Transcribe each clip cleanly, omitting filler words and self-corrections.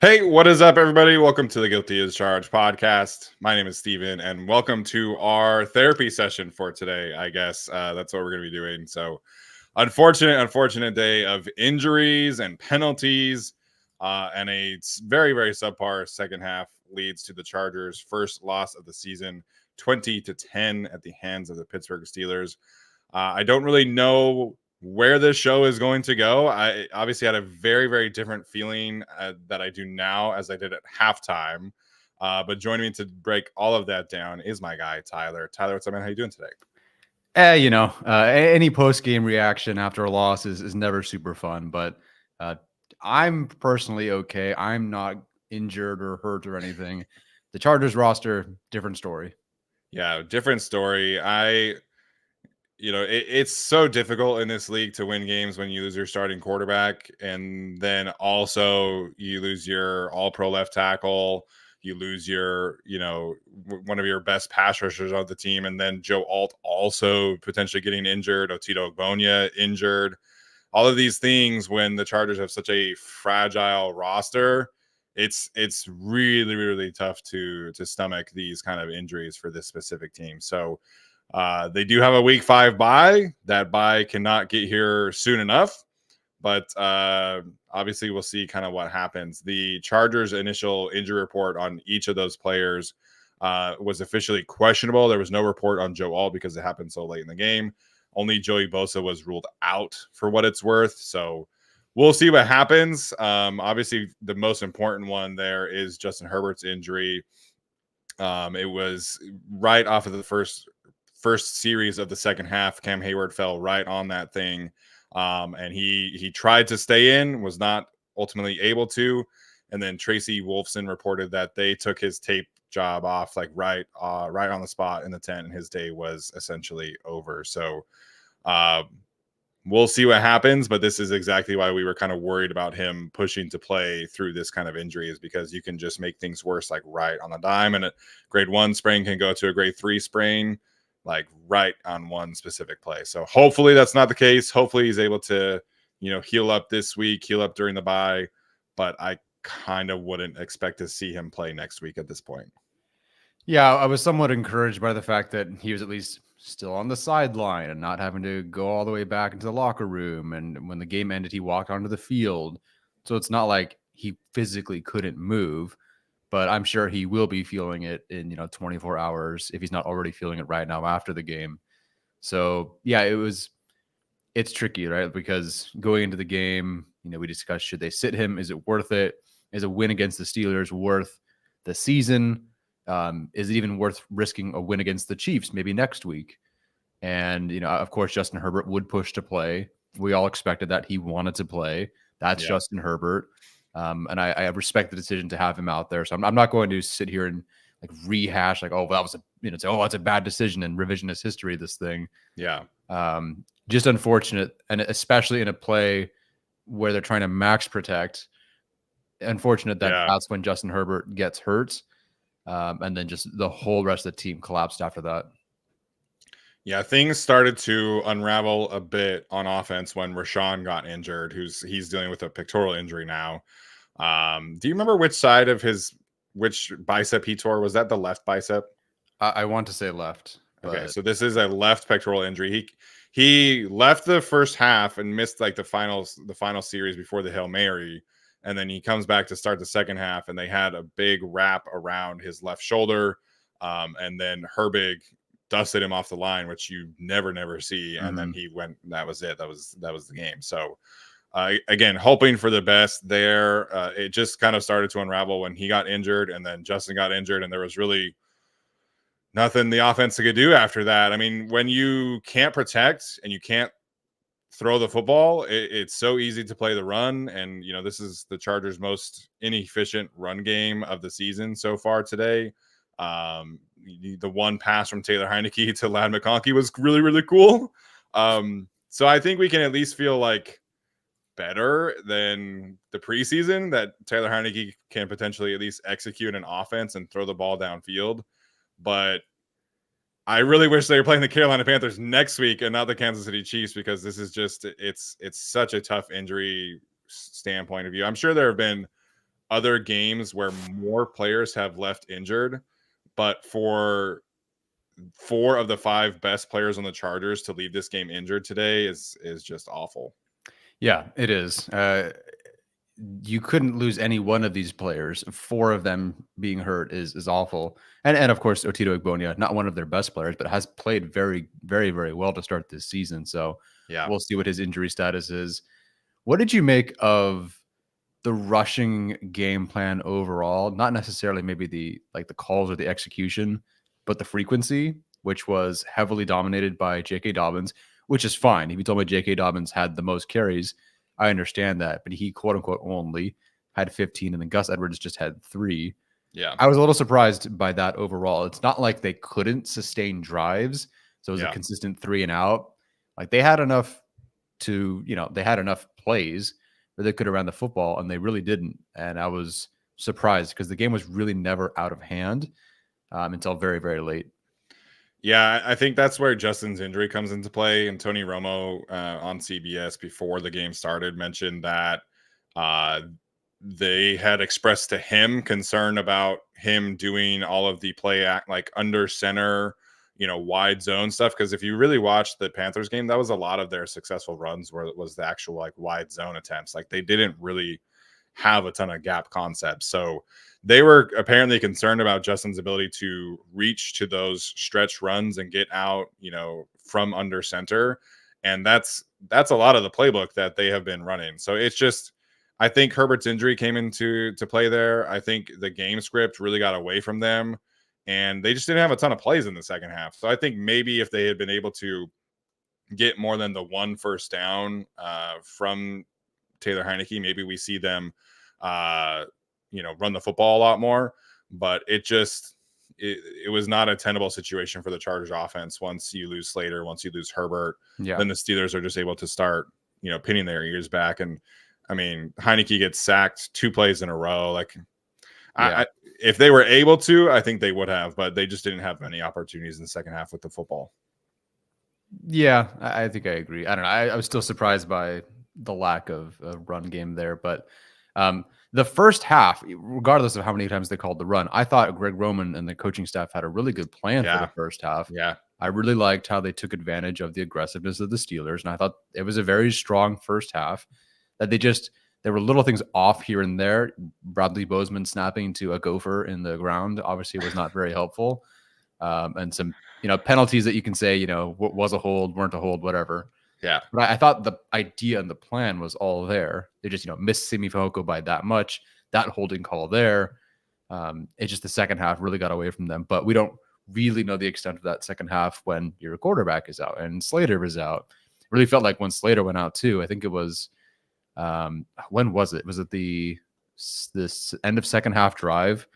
Hey, what is up, everybody? Welcome to the Guilty as Charged podcast. My name is Steven, and welcome to our therapy session for today. I guess that's what we're going to be doing. So, unfortunate day of injuries and penalties, and a very, very subpar second half leads to the Chargers' first loss of the season, 20-10 at the hands of the Pittsburgh Steelers. I don't really know where this show is going to go. I obviously had a very, very different feeling that I do now as I did at halftime. But joining me to break all of that down is my guy, Tyler. Tyler, what's up, man? How you doing today? Any post-game reaction after a loss is never super fun, but I'm personally okay. I'm not injured or hurt or anything. The Chargers roster, different story. Yeah, different story. It's so difficult in this league to win games when you lose your starting quarterback, and then also you lose your all-pro left tackle. You lose your, one of your best pass rushers on the team, and then Joe Alt also potentially getting injured. Otito Ogbonia injured. All of these things, when the Chargers have such a fragile roster, it's really, really tough to stomach these kind of injuries for this specific team. So they do have a week 5 bye. That bye cannot get here soon enough, but obviously we'll see kind of what happens. The Chargers' initial injury report on each of those players was officially questionable. There was no report on Joe Alt because it happened so late in the game. Only Joey Bosa was ruled out for what it's worth. So we'll see what happens. Obviously, the most important one there is Justin Herbert's injury. It was right off of the first series of the second half. Cam Hayward fell right on that thing, and he tried to stay in, was not ultimately able to. And then Tracy Wolfson reported that they took his tape job off like right on the spot in the tent, and his day was essentially over. So we'll see what happens, but this is exactly why we were kind of worried about him pushing to play through this kind of injury, is because you can just make things worse like right on the dime, and a grade 1 sprain can go to a grade 3 sprain like right on one specific play. So hopefully that's not the case. Hopefully he's able to, heal up this week, heal up during the bye, but I kind of wouldn't expect to see him play next week at this point. Yeah, I was somewhat encouraged by the fact that he was at least still on the sideline and not having to go all the way back into the locker room. And when the game ended, he walked onto the field. So it's not like he physically couldn't move, but I'm sure he will be feeling it in 24 hours if he's not already feeling it right now after the game. So yeah, it's tricky, right? Because going into the game, we discussed, should they sit him? Is it worth it? Is a win against the Steelers worth the season? Is it even worth risking a win against the Chiefs maybe next week? And of course, Justin Herbert would push to play. We all expected that. He wanted to play. That's Justin Herbert. And I respect the decision to have him out there. So I'm not going to sit here and like rehash like, oh, well, that was that's a bad decision and revisionist history, this thing. Yeah. Just unfortunate. And especially in a play where they're trying to max protect. Unfortunate that that's when Justin Herbert gets hurt. And then just the whole rest of the team collapsed after that. Yeah, things started to unravel a bit on offense when Rashawn got injured. He's dealing with a pectoral injury now. Do you remember which bicep he tore? Was that the left bicep? I want to say left. Okay, so this is a left pectoral injury. He left the first half and missed like the final series before the Hail Mary, and then he comes back to start the second half, and they had a big wrap around his left shoulder, and then Herbig dusted him off the line, which you never see, and then he went. That was it. That was the game. So again, hoping for the best there. It just kind of started to unravel when he got injured, and then Justin got injured, and there was really nothing the offense could do after that. I mean, when you can't protect and you can't throw the football, it's so easy to play the run. And, this is the Chargers' most inefficient run game of the season so far today. The one pass from Taylor Heineke to Ladd McConkey was really, really cool. So I think we can at least feel like better than the preseason that Taylor Heineke can potentially at least execute an offense and throw the ball downfield. But I really wish they were playing the Carolina Panthers next week and not the Kansas City Chiefs, because this is just it's such a tough injury standpoint of view. I'm sure there have been other games where more players have left injured, but for 4 of the 5 best players on the Chargers to leave this game injured today is just awful. Yeah, it is. You couldn't lose any one of these players. 4 of them being hurt is awful. And of course, Otito Igbonia, not one of their best players, but has played very, very, very well to start this season. So Yeah. we'll see what his injury status is. What did you make of the rushing game plan overall? Not necessarily maybe the calls or the execution, but the frequency, which was heavily dominated by J.K. Dobbins, which is fine. If you told me J.K. Dobbins had the most carries, I understand that, but he quote unquote only had 15, and then Gus Edwards just had 3. Yeah. I was a little surprised by that overall. It's not like they couldn't sustain drives, so it was a consistent 3 and out. Like they had enough they had enough plays where they could have ran the football, and they really didn't. And I was surprised because the game was really never out of hand until very, very late. Yeah, I think that's where Justin's injury comes into play. And Tony Romo on CBS before the game started mentioned that they had expressed to him concern about him doing all of the play act like under center, wide zone stuff. Because if you really watch the Panthers game, that was a lot of their successful runs where it was the actual like wide zone attempts. Like they didn't really have a ton of gap concepts. So they were apparently concerned about Justin's ability to reach to those stretch runs and get out, from under center. And that's a lot of the playbook that they have been running. So it's just, I think Herbert's injury came into play there. I think the game script really got away from them, and they just didn't have a ton of plays in the second half. So I think maybe if they had been able to get more than the 1 first down from Taylor Heineke, maybe we see them run the football a lot more. But it was not a tenable situation for the Chargers offense. Once you lose Slater, once you lose Herbert, then the Steelers are just able to start pinning their ears back. And I mean, Heineke gets sacked 2 plays in a row. Like if they were able to, I think they would have, but they just didn't have many opportunities in the second half with the football. Yeah, I think I agree. I don't know. I was still surprised by the lack of a run game there, but the first half, regardless of how many times they called the run, I thought Greg Roman and the coaching staff had a really good plan for the first half. Yeah. I really liked how they took advantage of the aggressiveness of the Steelers, and I thought it was a very strong first half. That there were little things off here and there. Bradley Bozeman snapping to a gopher in the ground obviously was not very helpful. And some, penalties that you can say, was a hold, weren't a hold, whatever. Yeah. But I thought the idea and the plan was all there. They just, missed Simi Fehoko by that much. That holding call there. It's just the second half really got away from them. But we don't really know the extent of that second half when your quarterback is out and Slater was out. It really felt like when Slater went out too. I think it was, when was it? Was it this end of second half drive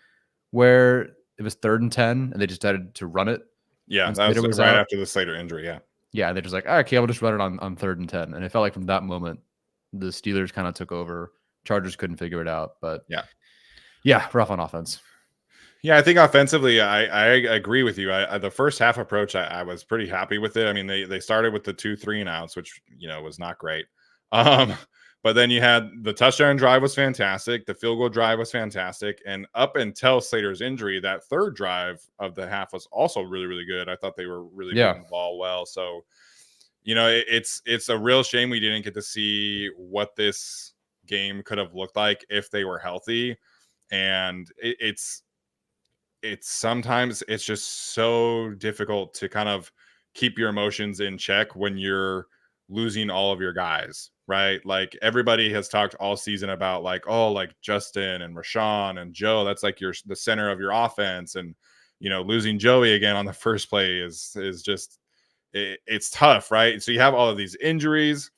where it was 3rd and 10 and they just decided to run it? Yeah, that was right after the Slater injury. Yeah. Yeah, they're just like, okay, I'll just run it on 3rd and 10. And it felt like from that moment, the Steelers kind of took over. Chargers couldn't figure it out. But yeah, rough on offense. Yeah, I think offensively, I agree with you. The first half approach, I was pretty happy with it. I mean, they started with the 2 3 and outs, which was not great. But then you had the touchdown drive was fantastic. The field goal drive was fantastic. And up until Slater's injury, that third drive of the half was also really, really good. I thought they were really moving the ball well. So, it's a real shame we didn't get to see what this game could have looked like if they were healthy. And it's sometimes it's just so difficult to kind of keep your emotions in check when you're losing all of your guys, right? Like everybody has talked all season about like, oh, like Justin and Rashawn and Joe, that's like the center of your offense. And, losing Joey again on the first play is just, it's tough, right? So you have all of these injuries.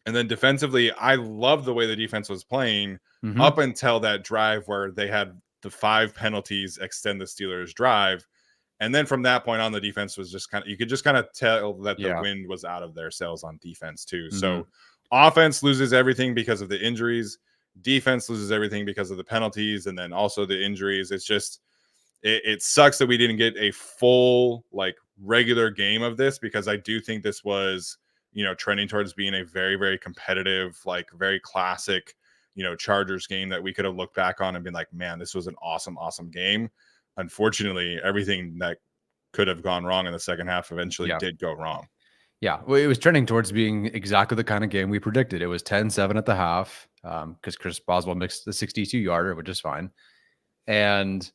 And then defensively, I love the way the defense was playing up until that drive where they had the 5 penalties extend the Steelers' drive. And then from that point on, the defense was just you could just kind of tell that the wind was out of their sails on defense too. So offense loses everything because of the injuries. Defense loses everything because of the penalties. And then also the injuries. It's just, it sucks that we didn't get a full like regular game of this, because I do think this was, trending towards being a very, very competitive, like very classic Chargers game that we could have looked back on and been like, man, this was an awesome, awesome game. Unfortunately, everything that could have gone wrong in the second half eventually did go wrong. Yeah, well, it was trending towards being exactly the kind of game we predicted. It was 10-7 at the half because Chris Boswell mixed the 62-yarder, which is fine. And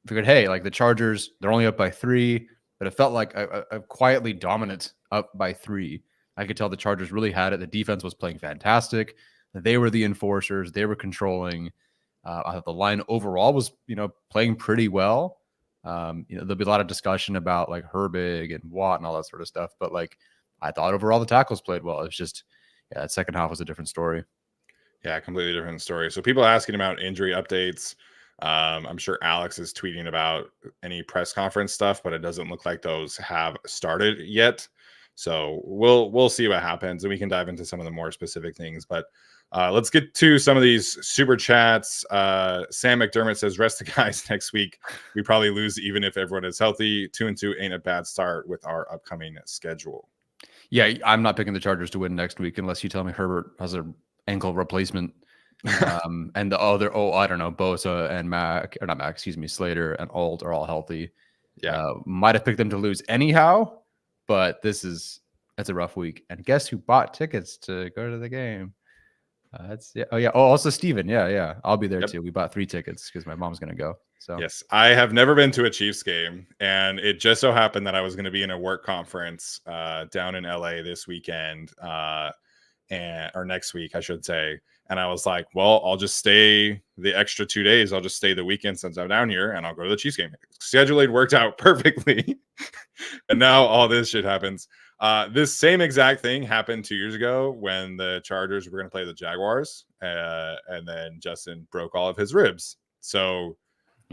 figured, hey, like the Chargers, they're only up by 3, but it felt like a quietly dominant up by 3. I could tell the Chargers really had it. The defense was playing fantastic. They were the enforcers. They were controlling. I thought the line overall was, playing pretty well. There'll be a lot of discussion about like Herbig and Watt and all that sort of stuff, but like I thought overall the tackles played well. It's just, that second half was a different story. Yeah, completely different story. So people asking about injury updates. I'm sure Alex is tweeting about any press conference stuff, but it doesn't look like those have started yet. So we'll see what happens, and we can dive into some of the more specific things. But let's get to some of these super chats. Sam McDermott says, "Rest the guys next week. We probably lose even if everyone is healthy. 2-2 ain't a bad start with our upcoming schedule." Yeah, I'm not picking the Chargers to win next week unless you tell me Herbert has an ankle replacement. And the other, I don't know, Bosa and Slater and Alt are all healthy. Yeah, might have picked them to lose anyhow, but it's a rough week. And guess who bought tickets to go to the game? Also Steven. Yeah. I'll be there too. We bought 3 tickets because my mom's gonna go. So yes, I have never been to a Chiefs game, and it just so happened that I was going to be in a work conference down in LA this weekend, or next week, I should say. And I was like, well, I'll just stay the extra 2 days. I'll just stay the weekend since I'm down here, and I'll go to the Chiefs game. Scheduling worked out perfectly. And now all this shit happens. This same exact thing happened 2 years ago when the Chargers were going to play the Jaguars, and then Justin broke all of his ribs. So,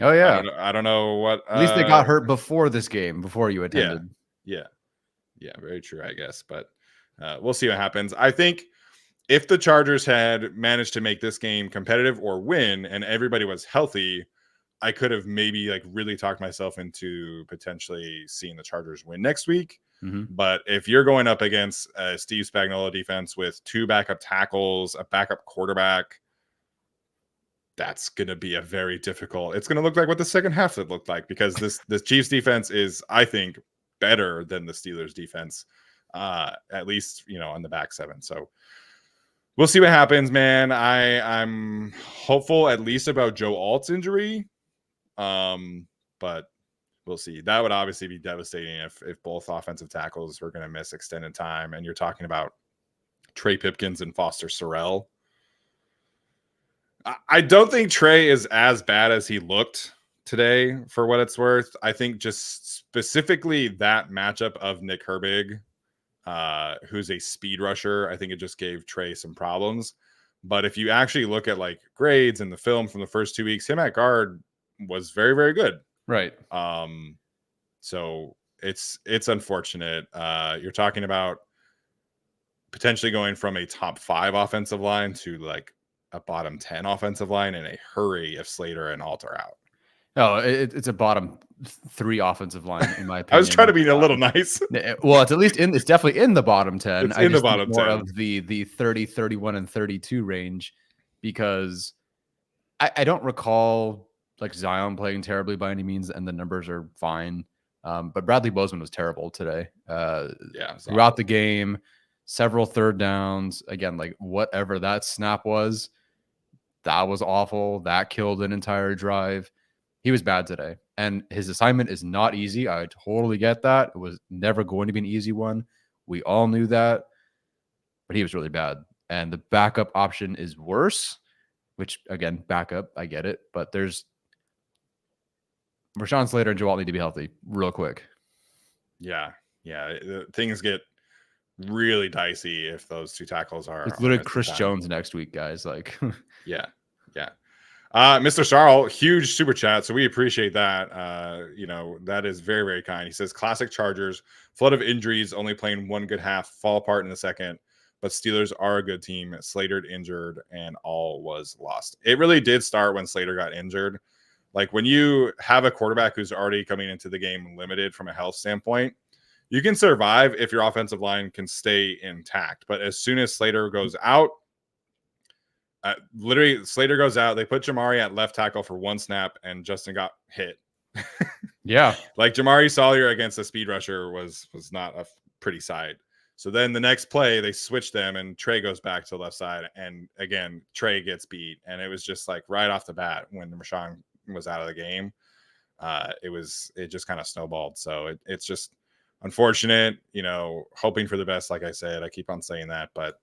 I don't know what. At least they got hurt before this game, before you attended. Yeah, very true, I guess. But we'll see what happens. I think if the Chargers had managed to make this game competitive or win, and everybody was healthy, I could have maybe like really talked myself into potentially seeing the Chargers win next week. Mm-hmm. But if you're going up against a Steve Spagnuolo defense with 2 backup tackles, a backup quarterback, that's going to be it's going to look like what the second half would look like, because this Chiefs defense is, I think, better than the Steelers defense, at least, on the back 7. So we'll see what happens, man. I'm hopeful at least about Joe Alt's injury. But we'll see. That would obviously be devastating if both offensive tackles were going to miss extended time. And you're talking about Trey Pipkins and Foster Sorrell. I don't think Trey is as bad as he looked today, for what it's worth. I think just specifically that matchup of Nick Herbig, who's a speed rusher, I think it just gave Trey some problems. But if you actually look at like grades and the film from the first 2 weeks, him at guard was very, very good. Right. So it's unfortunate. You're talking about potentially going from a top 5 offensive line to like a bottom 10 offensive line in a hurry if Slater and Alt are out. No, it's a bottom 3 offensive line, in my opinion. I was trying to be a little nice. Well, it's definitely in the bottom 10. It's in the bottom 10. Of the 30, 31, and 32 range, because I don't recall like Zion playing terribly by any means, and the numbers are fine. But Bradley Bozeman was terrible today. Throughout the game, several third downs. Again, like whatever that snap was, that was awful. That killed an entire drive. He was bad today, and his assignment is not easy. I totally get that. It was never going to be an easy one. We all knew that, but he was really bad. And the backup option is worse, which again, backup, I get it, but there's Rashawn Slater and Joe Alt need to be healthy real quick. Yeah. Things get really dicey if those 2 tackles are. It's literally Chris Jones next week, guys. Like, yeah. Mr. Sarl, huge super chat, so we appreciate that. That is very, very kind. He says, classic Chargers, flood of injuries, only playing 1 good half, fall apart in the second, but Steelers are a good team. Slater injured, and all was lost. It really did start when Slater got injured. Like when you have a quarterback who's already coming into the game limited from a health standpoint, you can survive if your offensive line can stay intact. But as soon as Slater goes out, Literally, Slater goes out. They put Jamari at left tackle for one snap, and Justin got hit. Yeah. Like Jamari Sawyer against a speed rusher was not a pretty sight. So then the next play, they switch them, and Trey goes back to the left side. And again, Trey gets beat. And it was just like right off the bat when Rashawn was out of the game. It just kind of snowballed. So it's just unfortunate, hoping for the best. Like I said, I keep on saying that, but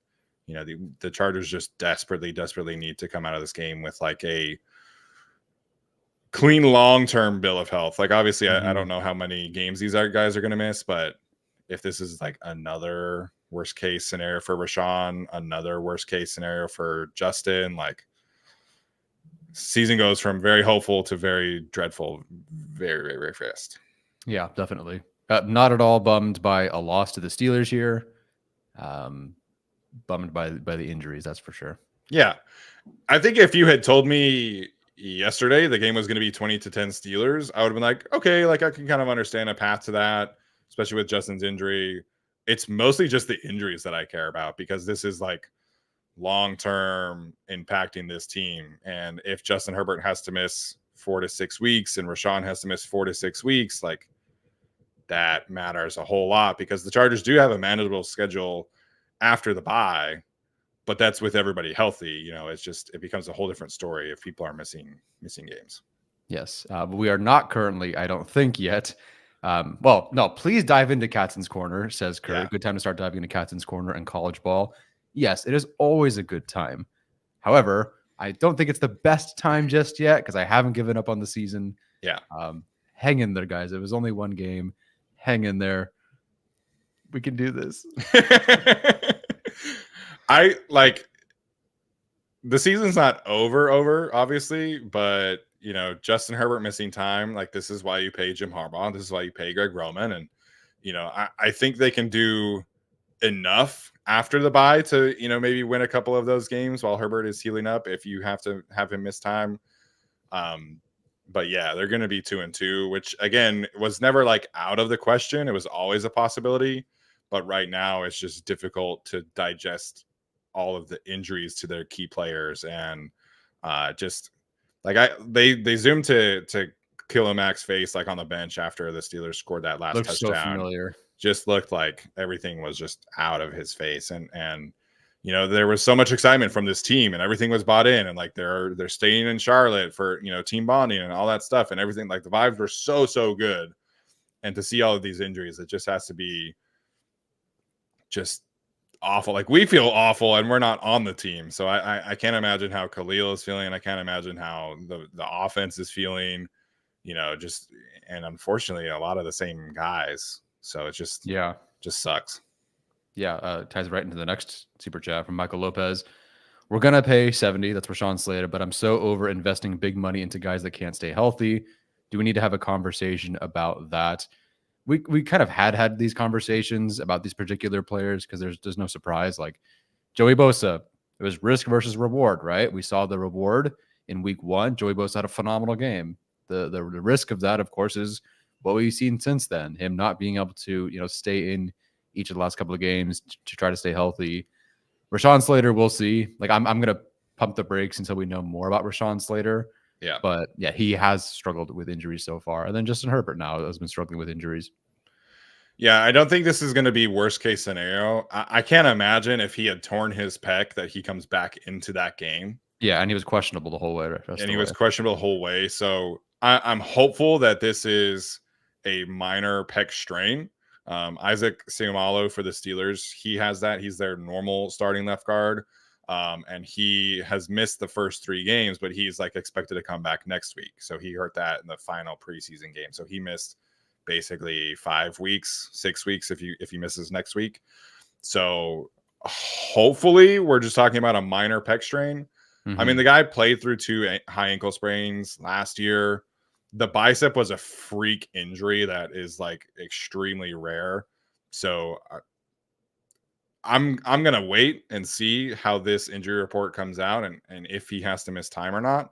the Chargers just desperately need to come out of this game with like a clean long-term bill of health. Like obviously I don't know how many games these guys are going to miss, but if this is like another worst case scenario for Rashawn, another worst case scenario for Justin, like season goes from very hopeful to very dreadful very, very, very fast. Yeah, definitely. Not at all bummed by a loss to the Steelers here. Bummed by the injuries, that's for sure. Yeah. I think if you had told me yesterday the game was going to be 20-10 Steelers, I would have been like, okay, like I can kind of understand a path to that, especially with Justin's injury. It's mostly just the injuries that I care about because this is like long-term impacting this team. And if Justin Herbert has to miss 4 to 6 weeks and Rashawn has to miss 4 to 6 weeks, like that matters a whole lot because the Chargers do have a manageable schedule after the bye, but that's with everybody healthy. It becomes a whole different story if people are missing games. Yes. But we are not currently, I don't think yet. Well, no, please dive into Katz's Corner, says Kurt. Yeah. Good time to start diving into Katz's Corner and college ball. Yes, it is always a good time. However, I don't think it's the best time just yet because I haven't given up on the season. Yeah. Hang in there, guys. It was only one game. Hang in there. We can do this. I like the season's not over, obviously, but Justin Herbert missing time. Like this is why you pay Jim Harbaugh. This is why you pay Greg Roman. And, I think they can do enough after the bye to, maybe win a couple of those games while Herbert is healing up if you have to have him miss time. But yeah, they're going to be 2-2, which again was never like out of the question. It was always a possibility, but right now it's just difficult to digest all of the injuries to their key players. And just like they zoomed to Khalil Mack's face, like on the bench after the Steelers scored that last touchdown. So familiar. Just looked like everything was just out of his face. And there was so much excitement from this team and everything was bought in and like they're staying in Charlotte for, team bonding and all that stuff and everything. Like the vibes were so good. And to see all of these injuries, it just has to be just awful. Like we feel awful and we're not on the team. So I can't imagine how Khalil is feeling. I can't imagine how the offense is feeling, and unfortunately a lot of the same guys. So it just sucks. Yeah, ties right into the next super chat from Michael Lopez. We're going to pay 70. That's Rashawn Slater, but I'm so over investing big money into guys that can't stay healthy. Do we need to have a conversation about that? We kind of had these conversations about these particular players because there's no surprise. Like Joey Bosa, it was risk versus reward, right? We saw the reward in week 1. Joey Bosa had a phenomenal game. The risk of that, of course, is what we've seen since then. Him not being able to, stay in each of the last couple of games to try to stay healthy. Rashawn Slater, we'll see. Like I'm going to pump the brakes until we know more about Rashawn Slater. Yeah. But yeah, he has struggled with injuries so far. And then Justin Herbert now has been struggling with injuries. Yeah, I don't think this is going to be worst case scenario. I can't imagine if he had torn his pec that he comes back into that game. Yeah, and he was questionable the whole way. Was questionable the whole way. So I'm hopeful that this is a minor pec strain. Isaac Seumalo for the Steelers, he has that. He's their normal starting left guard. And he has missed the first 3 games, but he's like expected to come back next week. So he hurt that in the final preseason game. So he missed basically 5 weeks, 6 weeks if he misses next week. So hopefully we're just talking about a minor pec strain. I mean, the guy played through 2 high ankle sprains last year. The bicep was a freak injury that is like extremely rare. So I'm going to wait and see how this injury report comes out and if he has to miss time or not.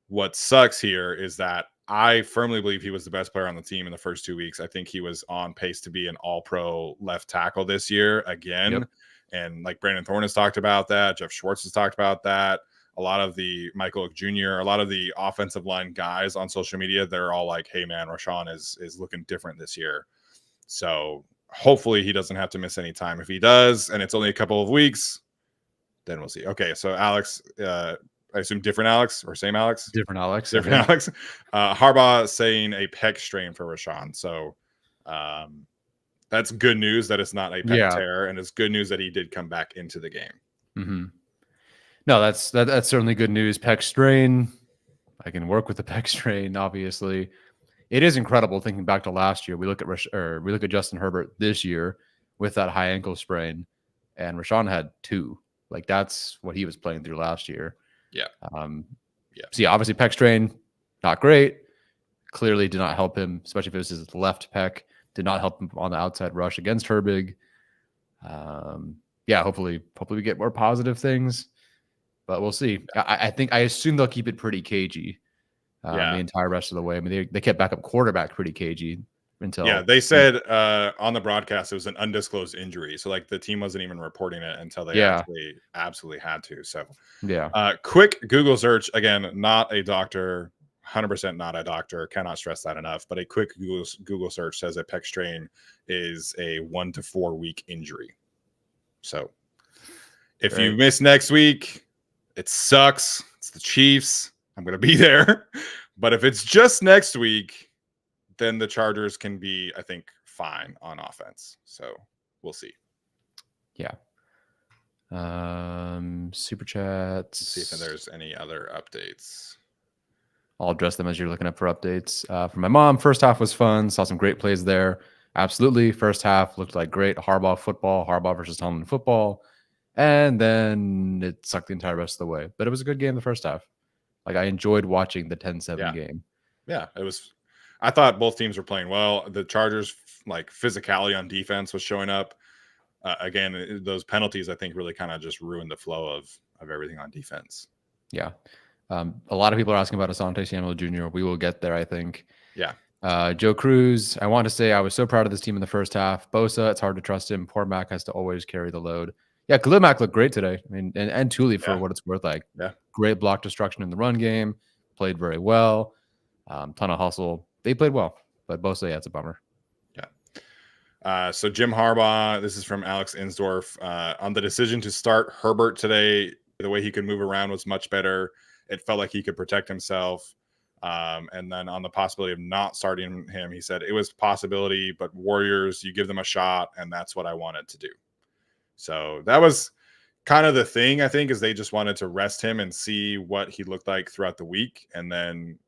What sucks here is that I firmly believe he was the best player on the team in the first 2 weeks. I think he was on pace to be an all-pro left tackle this year again. Yep. And like Brandon Thorne has talked about that. Jeff Schwartz has talked about that. A lot of the Michael Oak Jr., a lot of the offensive line guys on social media, they're all like, hey, man, Rashawn is looking different this year. So hopefully he doesn't have to miss any time. If he does, and it's only a couple of weeks, then we'll see. Okay, so Alex, I assume different Alex or same Alex? Different Alex. Different Alex. Harbaugh saying a pec strain for Rashawn. So that's good news that it's not a pec tear, and it's good news that he did come back into the game. Mm-hmm. No, that's certainly good news. Pec strain. I can work with the pec strain, obviously. It is incredible thinking back to last year. We look at Justin Herbert this year with that high ankle sprain, and Rashawn had 2. Like that's what he was playing through last year. Yeah. See, obviously pec strain, not great. Clearly did not help him, especially if it was his left pec. Did not help him on the outside rush against Herbig. Hopefully we get more positive things, but we'll see. I assume they'll keep it pretty cagey. The entire rest of the way. I mean, they kept backup quarterback pretty cagey until. They said on the broadcast it was an undisclosed injury, so like the team wasn't even reporting it until they actually absolutely had to. So quick Google search, again, not a doctor, 100% not a doctor, cannot stress that enough. But a quick Google search says a pec strain is a 1 to 4 week injury. So if you miss next week, it sucks. It's the Chiefs. I'm going to be there. But if it's just next week, then the Chargers can be, I think, fine on offense. So we'll see. Yeah. Super chats. Let's see if there's any other updates. I'll address them as you're looking up for updates. For my mom, first half was fun. Saw some great plays there. Absolutely. First half looked like great Harbaugh football, Harbaugh versus Tomlin football. And then it sucked the entire rest of the way. But it was a good game the first half. Like I enjoyed watching the 10-7 game. Yeah, it was. I thought both teams were playing well. The Chargers, like physicality on defense was showing up. Again, those penalties, I think, really kind of just ruined the flow of everything on defense. Yeah. A lot of people are asking about Asante Samuel Jr. We will get there, I think. Yeah. Joe Cruz, I want to say I was so proud of this team in the first half. Bosa, it's hard to trust him. Poor Mac has to always carry the load. Yeah, Khalil Mack looked great today. I mean, and Thule for what it's worth. Like, great block destruction in the run game. Played very well. Ton of hustle. They played well. But Bosa, it's a bummer. Yeah. So Jim Harbaugh, this is from Alex Insdorf. On the decision to start Herbert today, the way he could move around was much better. It felt like he could protect himself. And then on the possibility of not starting him, he said, it was a possibility, but Warriors, you give them a shot, and that's what I wanted to do. So that was kind of the thing, I think, is they just wanted to rest him and see what he looked like throughout the week. And then,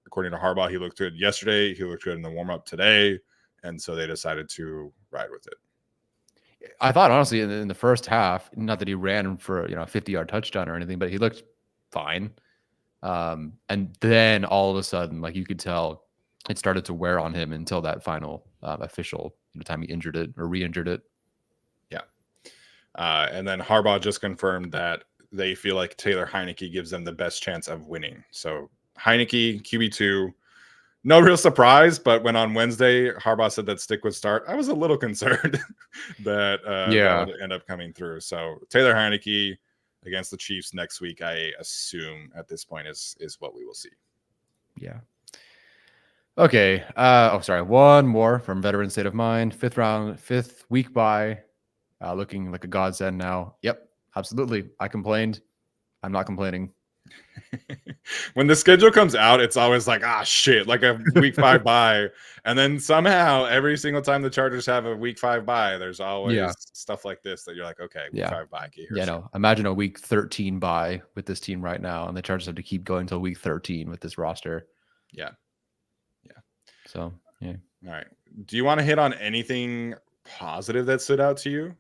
according to Harbaugh, he looked good yesterday. He looked good in the warm-up today. And so they decided to ride with it. I thought, honestly, in the first half, not that he ran for a 50-yard touchdown or anything, but he looked fine. And then all of a sudden, like you could tell, it started to wear on him until that final official time he injured it or re-injured it. Yeah. And then Harbaugh just confirmed that they feel like Taylor Heineke gives them the best chance of winning. So Heineke, QB2, no real surprise, but when on Wednesday Harbaugh said that Stick would start, I was a little concerned that would end up coming through. So Taylor Heineke against the Chiefs next week, I assume at this point is what we will see. Yeah. Okay. One more from Veteran State of Mind. 5th week bye. Looking like a godsend now. Yep, absolutely. I complained. I'm not complaining. When the schedule comes out, it's always like, shit, like a week 5 bye. And then somehow every single time the Chargers have a week 5 bye, there's always stuff like this that you're like, okay, week 5 bye. Imagine a week 13 bye with this team right now, and the Chargers have to keep going until week 13 with this roster. Yeah. So, yeah. All right. Do you want to hit on anything positive that stood out to you?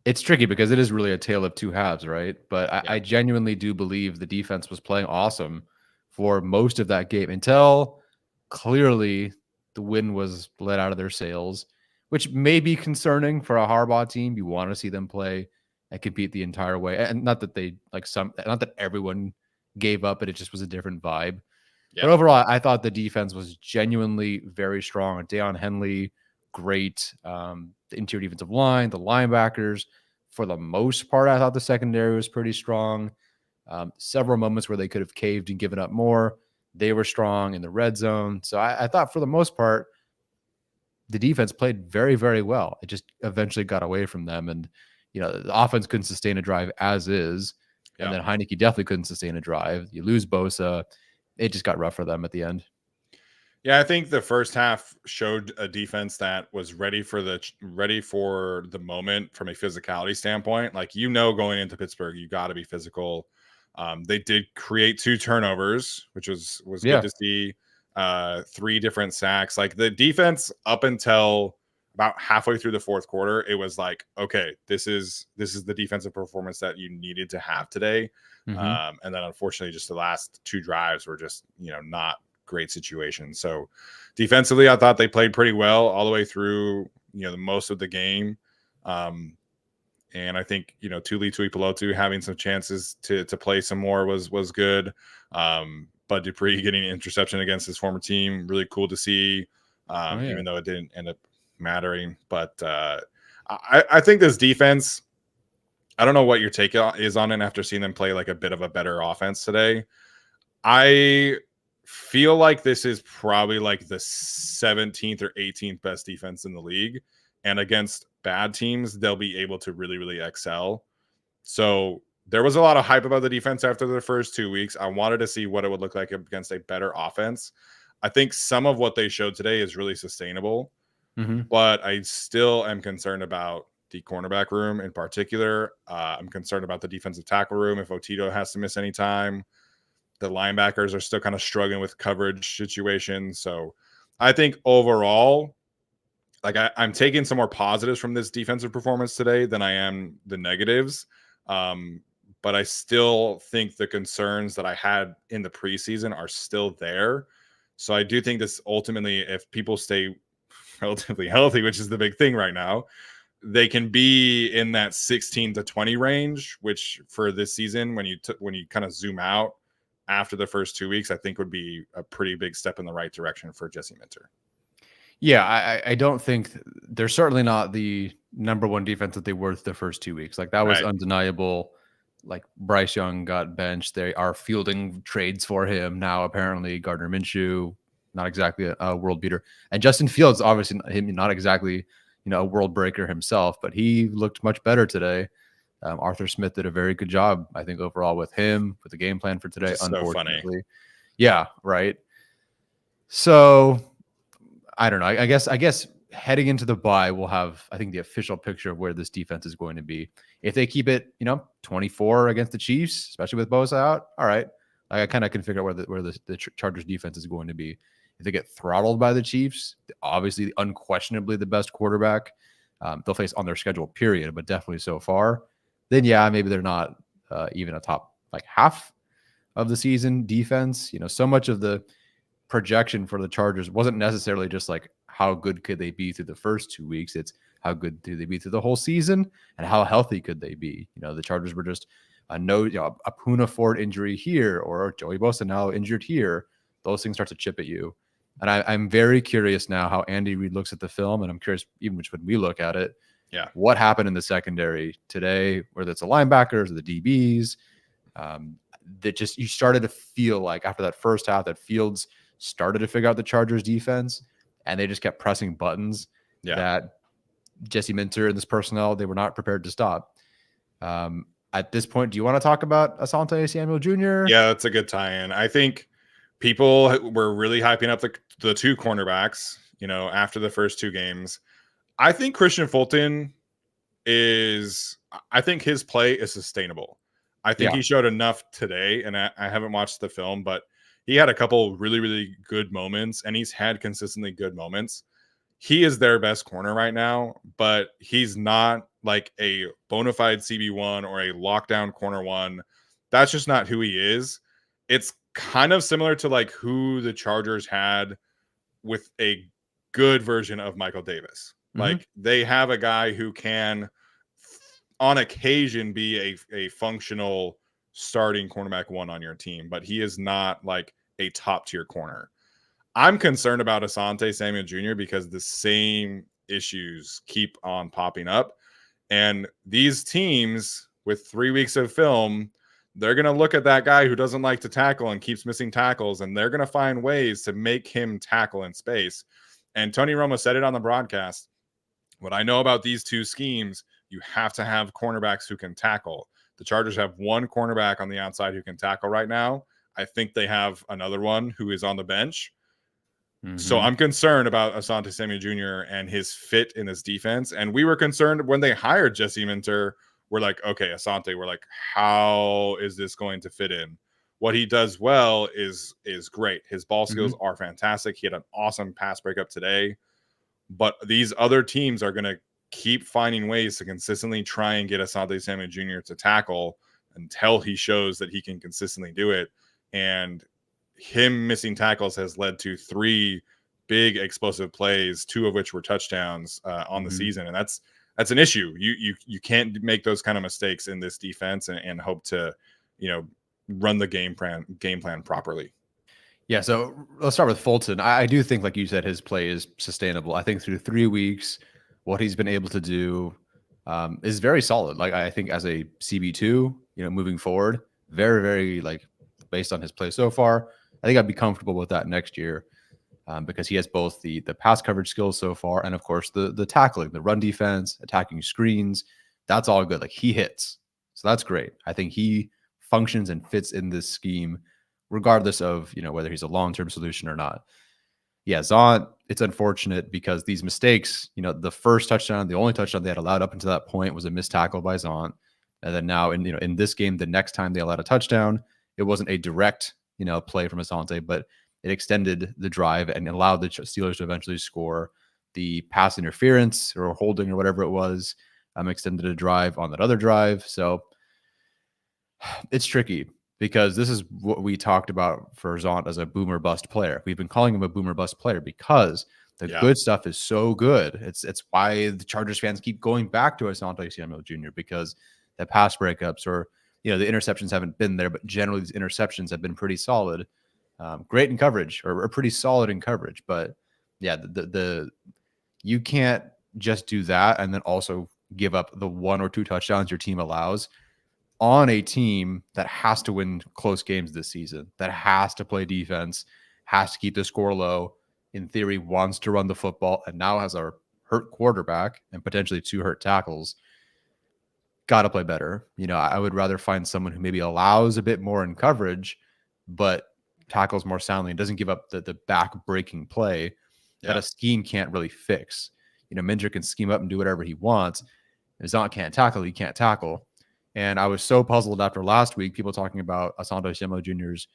It's tricky because it is really a tale of two halves, right? But I genuinely do believe the defense was playing awesome for most of that game until clearly the wind was let out of their sails, which may be concerning for a Harbaugh team. You want to see them play and compete the entire way. And not that not that everyone gave up, but it just was a different vibe. Yeah. But overall, I thought the defense was genuinely very strong. Deion Henley great. The interior defensive line, the linebackers, for the most part, I thought the secondary was pretty strong. Several moments where they could have caved and given up more. They were strong in the red zone. So I thought for the most part, the defense played very, very well. It just eventually got away from them. And, the offense couldn't sustain a drive as is. And then Heineke definitely couldn't sustain a drive. You lose Bosa. It just got rough for them at the end. Yeah, I think the first half showed a defense that was ready for the moment from a physicality standpoint. Like, going into Pittsburgh, you got to be physical. They did create 2 turnovers, which was good to see. 3 different sacks. Like, the defense up until about halfway through the fourth quarter, it was like, okay, this is the defensive performance that you needed to have today. And then unfortunately, just the last 2 drives were just not great situations. So defensively, I thought they played pretty well all the way through the most of the game. And I think Tuli Tuipulotu having some chances to play some more was good. Bud Dupree getting an interception against his former team, really cool to see. Even though it didn't end up mattering. But I think this defense, I don't know what your take is on it after seeing them play like a bit of a better offense today. I feel like this is probably like the 17th or 18th best defense in the league. And against bad teams, they'll be able to really, really excel. So there was a lot of hype about the defense after the first 2 weeks. I wanted to see what it would look like against a better offense. I think some of what they showed today is really sustainable, but I still am concerned about the cornerback room in particular. I'm concerned about the defensive tackle room if Otito has to miss any time. The linebackers are still kind of struggling with coverage situations. So I think overall, like I'm taking some more positives from this defensive performance today than I am the negatives. But I still think the concerns that I had in the preseason are still there. So I do think this ultimately, if people stay relatively healthy, which is the big thing right now, they can be in that 16 to 20 range, which for this season, when you kind of zoom out after the first 2 weeks, I think would be a pretty big step in the right direction for Jesse Minter. Yeah, I don't think they're certainly not the number one defense that they were the first 2 weeks. Like, that was undeniable. Like, Bryce Young got benched. They are fielding trades for him now. Apparently, Gardner Minshew, not exactly a world beater, and Justin Fields, obviously not exactly a world breaker himself, but he looked much better today. Arthur Smith did a very good job, I think, overall with him, with the game plan for today. Unfortunately, so funny. Yeah, right. So I don't know. I guess heading into the bye, we'll have, I think, the official picture of where this defense is going to be. If they keep it, 24 against the Chiefs, especially with Bosa out, all right. I kind of can figure out where the Chargers defense is going to be. If they get throttled by the Chiefs, obviously, unquestionably the best quarterback they'll face on their schedule, period, but definitely so far, then yeah, maybe they're not even a top like half of the season defense. So much of the projection for the Chargers wasn't necessarily just like how good could they be through the first 2 weeks. It's how good do they be through the whole season and how healthy could they be. The Chargers were just a Puna Ford injury here or Joey Bosa now injured here. Those things start to chip at you. And I'm very curious now how Andy Reid looks at the film, and I'm curious even when we look at it, what happened in the secondary today, whether it's the linebackers or the DBs, that just you started to feel like after that first half that Fields started to figure out the Chargers defense, and they just kept pressing buttons that Jesse Minter and this personnel, they were not prepared to stop. At this point, do you want to talk about Asante Samuel Jr.? Yeah, that's a good tie-in. I think people were really hyping up the 2 cornerbacks, after the first 2 games. I think Christian Fulton I think his play is sustainable. I think he showed enough today, and I haven't watched the film, but he had a couple really, really good moments, and he's had consistently good moments. He is their best corner right now, but he's not like a bona fide CB1 or a lockdown corner 1. That's just not who he is. It's kind of similar to like who the Chargers had with a good version of Michael Davis. Like, they have a guy who can on occasion be a functional starting cornerback 1 on your team, but he is not like a top tier corner. I'm concerned about Asante Samuel Jr. because the same issues keep on popping up. And these teams with 3 weeks of film, they're going to look at that guy who doesn't like to tackle and keeps missing tackles, and they're going to find ways to make him tackle in space. And Tony Romo said it on the broadcast. What I know about these two schemes, you have to have cornerbacks who can tackle. The Chargers have one cornerback on the outside who can tackle right now. I think they have another one who is on the bench. So I'm concerned about Asante Samuel Jr. and his fit in this defense. And we were concerned when they hired Jesse Minter. We're like, okay, Asante, we're like, how is this going to fit in? What he does well is great. His ball skills are fantastic. He had an awesome pass breakup today. But these other teams are going to keep finding ways to consistently try and get Asante Samuel Jr. to tackle until he shows that he can consistently do it. And him missing tackles has led to 3 big explosive plays, 2 of which were touchdowns on the season. And that's an issue. You can't make those kind of mistakes in this defense and hope to, run the game plan properly. Yeah, so let's start with Fulton. I do think, like you said, his play is sustainable. I think through 3 weeks, what he's been able to do is very solid. Like, I think as a CB2, moving forward, very, very, like, based on his play so far, I think I'd be comfortable with that next year because he has both the pass coverage skills so far and, of course, the tackling, the run defense, attacking screens. That's all good. Like, he hits. So that's great. I think he functions and fits in this scheme regardless of, whether he's a long-term solution or not. Yeah, Zont, it's unfortunate because these mistakes, the first touchdown, the only touchdown they had allowed up until that point was a missed tackle by Zont. And then now in this game, the next time they allowed a touchdown, it wasn't a direct, play from Asante, but it extended the drive and allowed the Steelers to eventually score. The pass interference or holding or whatever it was extended a drive on that other drive. So it's tricky because this is what we talked about for Zont as a boomer bust player. We've been calling him a boomer bust player because the good stuff is so good. It's why the Chargers fans keep going back to Asante Samuel Jr. because the pass breakups or the interceptions haven't been there, but generally these interceptions have been pretty solid. Great in coverage or pretty solid in coverage. But yeah, the you can't just do that and then also give up the 1 or 2 touchdowns your team allows on a team that has to win close games this season, that has to play defense, has to keep the score low, in theory wants to run the football, and now has a hurt quarterback and potentially 2 hurt tackles. Got to play better. I would rather find someone who maybe allows a bit more in coverage, but tackles more soundly and doesn't give up the back-breaking play that a scheme can't really fix. Minter can scheme up and do whatever he wants. If Zont can't tackle, he can't tackle. And I was so puzzled after last week, people talking about Asante Samuel Jr.'s,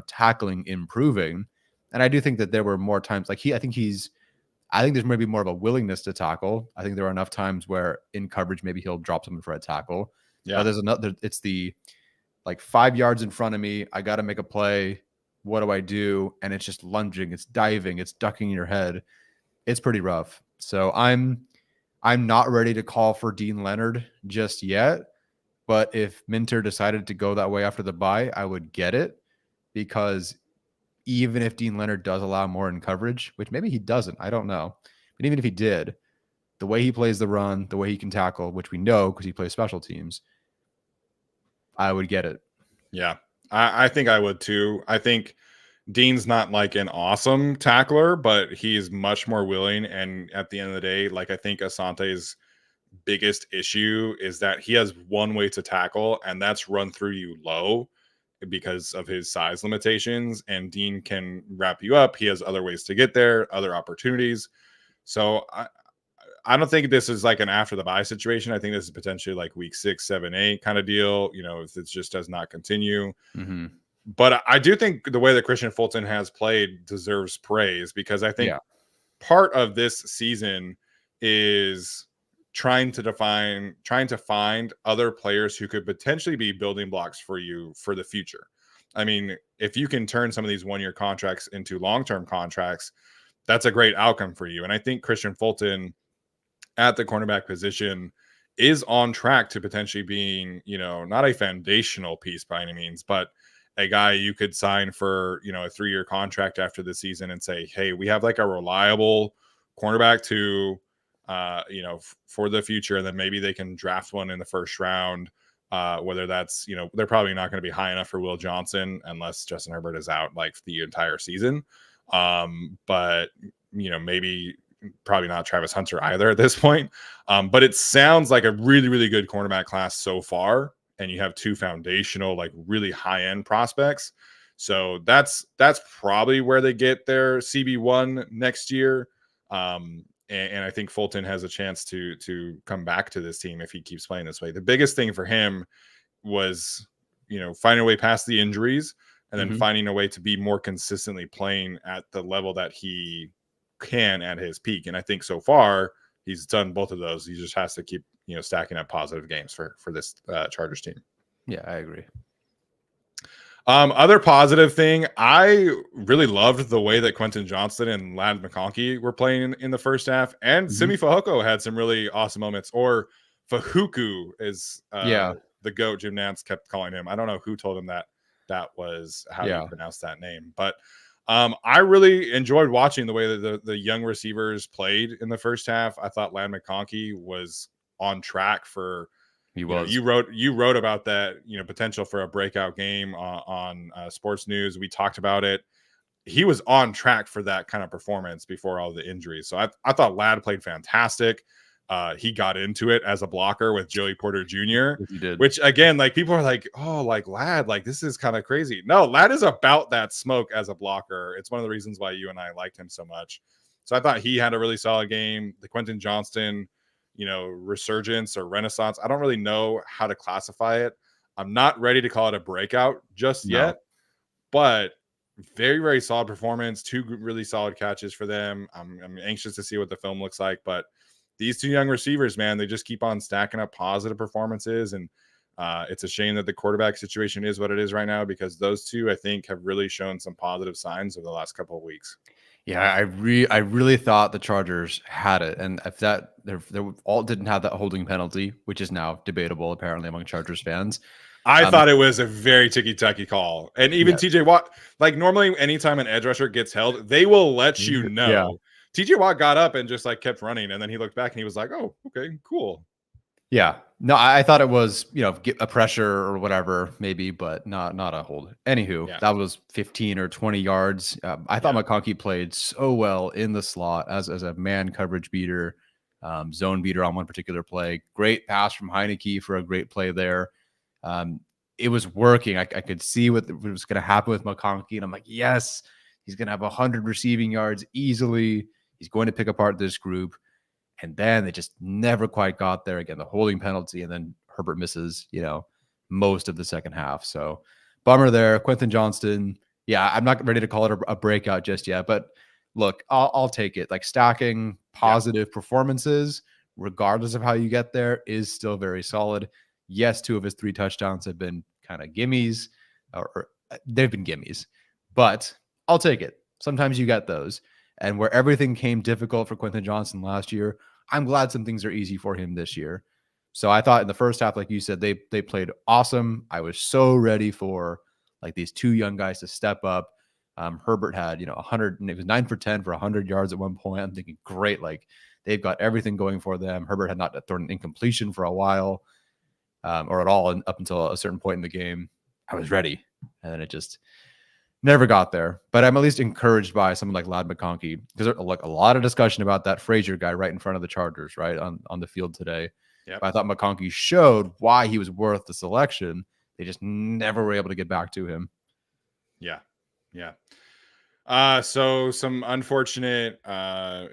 tackling improving. And I do think that there were more times like I think there's maybe more of a willingness to tackle. I think there are enough times where in coverage, maybe he'll drop someone for a tackle. Yeah. But there's another, it's the like 5 yards in front of me. I got to make a play. What do I do? And it's just lunging, it's diving, it's ducking your head. It's pretty rough. So I'm not ready to call for Dean Leonard just yet. But if Minter decided to go that way after the bye, I would get it because even if Dean Leonard does allow more in coverage, which maybe he doesn't, I don't know. But even if he did, the way he plays the run, the way he can tackle, which we know because he plays special teams, I would get it. Yeah, I think I would too. I think Dean's not like an awesome tackler, but he's much more willing. And at the end of the day, like I think Asante's biggest issue is that he has one way to tackle, and that's run through you low because of his size limitations. And Dean can wrap you up. He has other ways to get there, other opportunities. So I don't think this is like an after the bye situation. I think this is potentially like week 6, 7, 8 kind of deal, if it just does not continue. But I do think the way that Christian Fulton has played deserves praise because I think part of this season is trying to find other players who could potentially be building blocks for you for the future. I mean, if you can turn some of these 1-year contracts into long-term contracts, that's a great outcome for you. And I think Christian Fulton at the cornerback position is on track to potentially being, not a foundational piece by any means, but a guy you could sign for, a 3-year contract after the season and say, hey, we have like a reliable cornerback to for the future. And then maybe they can draft one in the first round. Whether that's, they're probably not going to be high enough for Will Johnson unless Justin Herbert is out like the entire season. But maybe probably not Travis Hunter either at this point. But it sounds like a really, really good cornerback class so far. And you have two foundational, like really high end prospects. So that's probably where they get their CB1 next year. And I think Fulton has a chance to come back to this team if he keeps playing this way. The biggest thing for him was, finding a way past the injuries and then finding a way to be more consistently playing at the level that he can at his peak. And I think so far he's done both of those. He just has to keep, stacking up positive games for this Chargers team. Yeah, I agree. Other positive thing, I really loved the way that Quentin Johnston and Ladd McConkey were playing in the first half, and Simi Fehoko had some really awesome moments. Or Fahuku is the GOAT. Jim Nantz kept calling him. I don't know who told him that was how you pronounce that name, but I really enjoyed watching the way that the young receivers played in the first half. I thought Ladd McConkey was on track for. He was. You wrote about that, potential for a breakout game on Sports News. We talked about it. He was on track for that kind of performance before all the injuries. So I thought Ladd played fantastic. He got into it as a blocker with Joey Porter Jr. He did. Which again, like people are like, oh, like Ladd, like this is kind of crazy. No, Ladd is about that smoke as a blocker. It's one of the reasons why you and I liked him so much. So I thought he had a really solid game. The Quentin Johnston, resurgence or renaissance. I don't really know how to classify it. I'm not ready to call it a breakout just yet, but very, very solid performance. Two really solid catches for them. I'm anxious to see what the film looks like, but these two young receivers, man, they just keep on stacking up positive performances. And it's a shame that the quarterback situation is what it is right now, because those two, I think, have really shown some positive signs over the last couple of weeks. Yeah, I really thought the Chargers had it, and if that they all didn't have that holding penalty, which is now debatable apparently among Chargers fans. I thought it was a very ticky-tacky call, and even TJ Watt. Like normally, anytime an edge rusher gets held, they will let you know. Yeah. TJ Watt got up and just like kept running, and then he looked back and he was like, "Oh, okay, cool." Yeah, no, I thought it was, get a pressure or whatever, maybe, but not a hold. Anywho, that was 15 or 20 yards. I thought McConkey played so well in the slot as a man coverage beater, zone beater on one particular play. Great pass from Heineke for a great play there. It was working. I could see what was going to happen with McConkey, and I'm like, yes, he's going to have 100 receiving yards easily. He's going to pick apart this group. And then they just never quite got there. Again, the holding penalty, and then Herbert misses, most of the second half. So bummer there. Quentin Johnston. Yeah, I'm not ready to call it a breakout just yet, but look, I'll take it. Like stacking positive performances, regardless of how you get there, is still very solid. Yes, 2 of his 3 touchdowns have been kind of gimmies, or they've been gimmies, but I'll take it. Sometimes you get those. And where everything came difficult for Quentin Johnston last year, I'm glad some things are easy for him this year. So I thought in the first half, like you said, they played awesome. I was so ready for like these 2 young guys to step up. Herbert had, 100, and it was 9 for 10 for 100 yards at one point. I'm thinking, great, like they've got everything going for them. Herbert had not thrown an incompletion for a while, or at all, up until a certain point in the game. I was ready, and then it just never got there. But I'm at least encouraged by someone like Ladd McConkey, because there's like a lot of discussion about that Frazier guy right in front of the Chargers, right on the field today. Yep. But I thought McConkey showed why he was worth the selection. They just never were able to get back to him. Yeah. So some unfortunate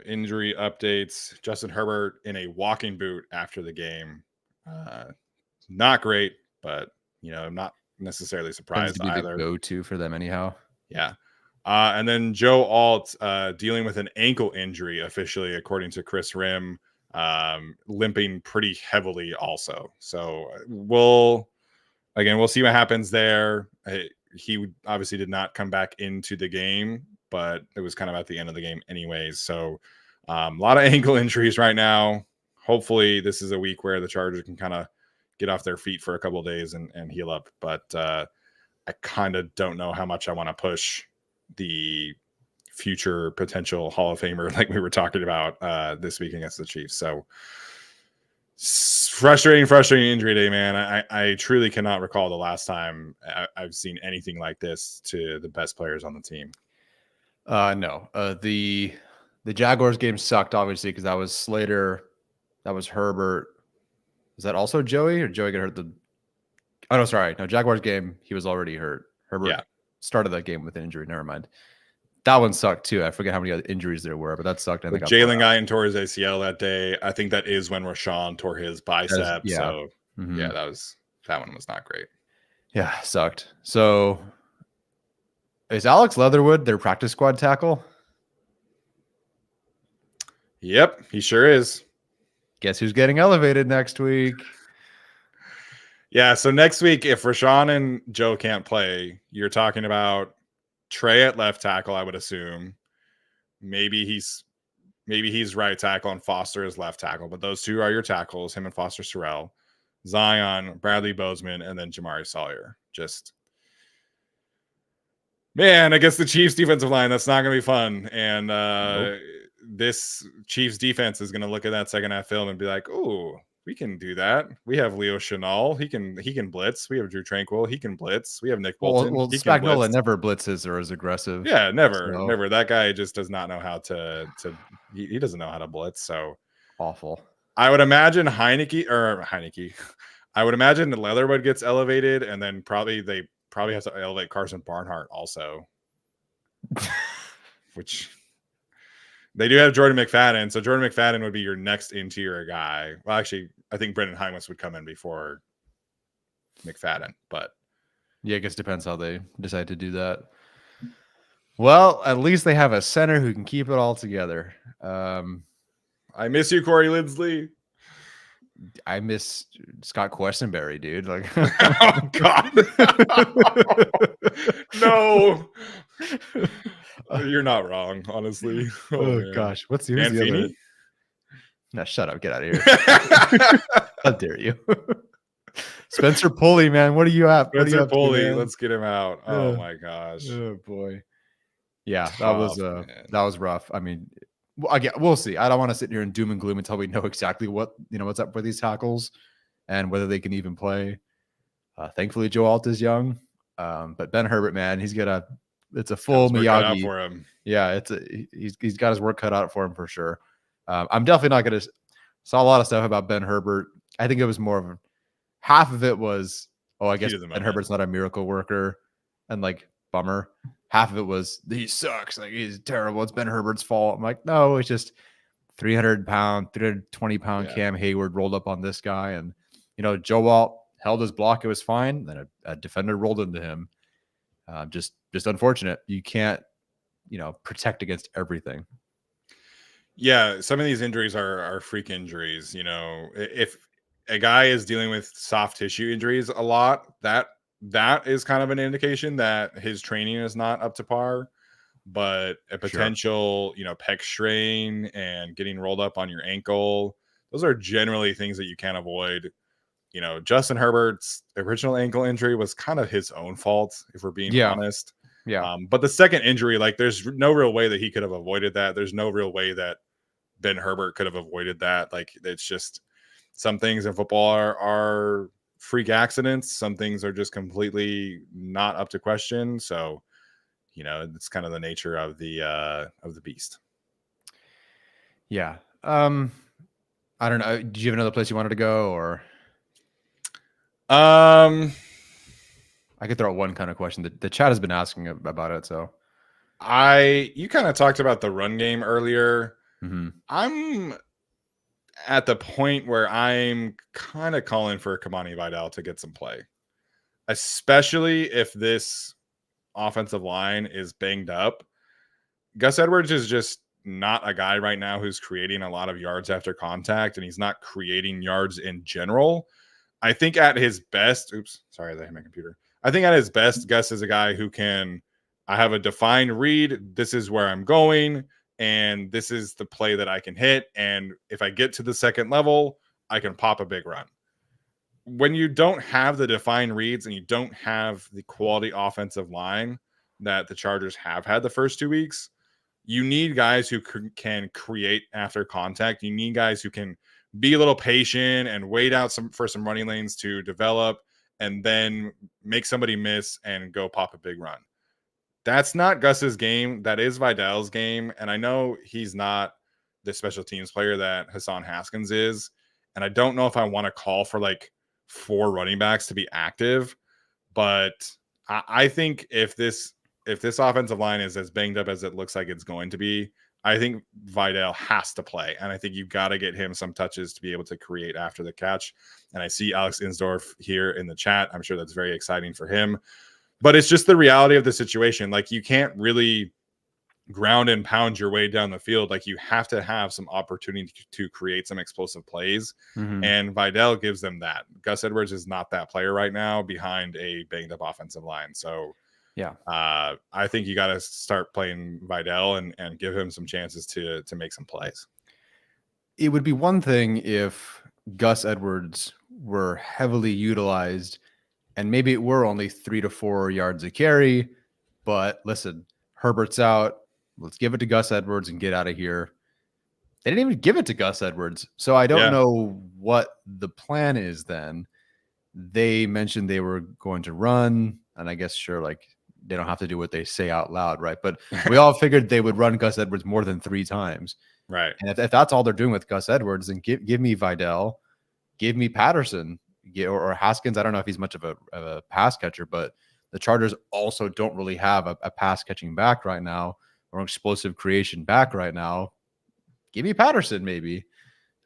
injury updates. Justin Herbert in a walking boot after the game. Not great, but I'm not necessarily surprised to be either. The go-to for them anyhow. Yeah. And then Joe Alt dealing with an ankle injury officially, according to Chris Rim, limping pretty heavily also. So we'll see what happens there. He obviously did not come back into the game, but it was kind of at the end of the game anyways. So a lot of ankle injuries right now. Hopefully this is a week where the Chargers can kind of get off their feet for a couple of days and heal up. But I kind of don't know how much I want to push the future potential Hall of Famer, like we were talking about this week against the Chiefs. So frustrating injury day, man. I truly cannot recall the last time I've seen anything like this to the best players on the team. No. The Jaguars game sucked, obviously, because that was Slater, that was Herbert. Is that also Joey, or Joey got hurt oh no, sorry. No, Jaguars game, he was already hurt. Herbert started that game with an injury. Never mind. That one sucked too. I forget how many other injuries there were, but that sucked. And Jalen Guyton tore his ACL that day. I think that is when Rashawn tore his bicep. So yeah, that one was not great. Yeah, sucked. So is Alex Leatherwood their practice squad tackle? Yep, he sure is. Guess who's getting elevated next week? Yeah, so next week, if Rashawn and Joe can't play, you're talking about Trey at left tackle, I would assume. Maybe he's right tackle and Foster is left tackle, but those two are your tackles, him and Foster Sorrell. Zion, Bradley Bozeman, and then Jamari Sawyer. Just, man, I guess the Chiefs defensive line, that's not going to be fun. And this Chiefs defense is going to look at that second half film and be like, oh, we can do that. We have Leo Chenal. He can blitz. We have Drew Tranquill. He can blitz. We have Nick Bolton. Well, Spagnuolo never blitzes or is aggressive. Yeah, never. That guy just does not know how to he doesn't know how to blitz. So awful. I would imagine Heineke. I would imagine that Leatherwood gets elevated, and then they probably have to elevate Carson Barnhart also. Which they do have Jordan McFadden. So Jordan McFadden would be your next interior guy. Well, actually, I think Brendan Heimus would come in before McFadden, but yeah, I guess it depends how they decide to do that. Well, at least they have a center who can keep it all together. I miss you, Corey Lindsley. I miss Scott Questenberry, dude. Like, oh God, no. You're not wrong, honestly. Oh gosh, who's the other? No, shut up. Get out of here. How dare you? Spencer Pulley, man. What are you at? Spencer Pulley, let's get him out. Oh my gosh. Oh boy. Yeah, that was rough. I mean, again, we'll see. I don't want to sit here and doom and gloom until we know exactly what's up with these tackles and whether they can even play. Thankfully, Joe Alt is young, but Ben Herbert, man, it's a full Miyagi for him. Yeah, he's got his work cut out for him for sure. I'm definitely not going to saw a lot of stuff about Ben Herbert. I think it was more of half of it was, I guess Ben Herbert's not a miracle worker and like bummer. Half of it was he sucks, like he's terrible. It's Ben Herbert's fault. I'm like, no, it's just 320-pound Cam Hayward rolled up on this guy, and Joe Alt held his block. It was fine. Then a defender rolled into him. Just unfortunate. You can't, protect against everything. Yeah, some of these injuries are freak injuries. If a guy is dealing with soft tissue injuries a lot, that is kind of an indication that his training is not up to par. But a potential, pec strain and getting rolled up on your ankle, those are generally things that you can't avoid. Justin Herbert's original ankle injury was kind of his own fault, if we're being honest. Yeah. But the second injury, like, there's no real way that he could have avoided that. There's no real way that Ben Herbert could have avoided that. Like, it's just some things in football are freak accidents. Some things are just completely not up to question. So, it's kind of the nature of the beast. Yeah. I don't know. Did you have another place you wanted to go, or? I could throw out one kind of question. The chat has been asking about it. So you kind of talked about the run game earlier. Mm-hmm. I'm at the point where I'm kind of calling for Kamani Vidal to get some play, especially if this offensive line is banged up. Gus Edwards is just not a guy right now who's creating a lot of yards after contact, and he's not creating yards in general. I think at his best, I hit my computer. I think at his best, Gus is a guy who I have a defined read. This is where I'm going, and this is the play that I can hit. And if I get to the second level, I can pop a big run. When you don't have the defined reads and you don't have the quality offensive line that the Chargers have had the first 2 weeks, you need guys who can create after contact. You need guys who can be a little patient and wait out for some running lanes to develop and then make somebody miss and go pop a big run. That's not Gus's game. That is Vidal's game. And I know he's not the special teams player that Hassan Haskins is. And I don't know if I want to call for like 4 running backs to be active. But I think if this offensive line is as banged up as it looks like it's going to be, I think Vidal has to play. And I think you've got to get him some touches to be able to create after the catch. And I see Alex Insdorf here in the chat. I'm sure that's very exciting for him. But it's just the reality of the situation. Like, you can't really ground and pound your way down the field. Like, you have to have some opportunity to create some explosive plays. Mm-hmm. And Vidal gives them that. Gus Edwards is not that player right now behind a banged up offensive line. So yeah, I think you got to start playing Vidal and give him some chances to make some plays. It would be one thing if Gus Edwards were heavily utilized and maybe it were only 3 to 4 yards a carry, but listen, Herbert's out. Let's give it to Gus Edwards and get out of here. They didn't even give it to Gus Edwards. So I don't know what the plan is then. They mentioned they were going to run, and I guess, sure, like, they don't have to do what they say out loud, right? But we all figured they would run Gus Edwards more than 3 times. Right. And if that's all they're doing with Gus Edwards, then give me Vidal, give me Patterson, or Haskins. I don't know if he's much of a pass catcher, but the Chargers also don't really have a pass catching back right now or explosive creation back right now. Give me Patterson maybe.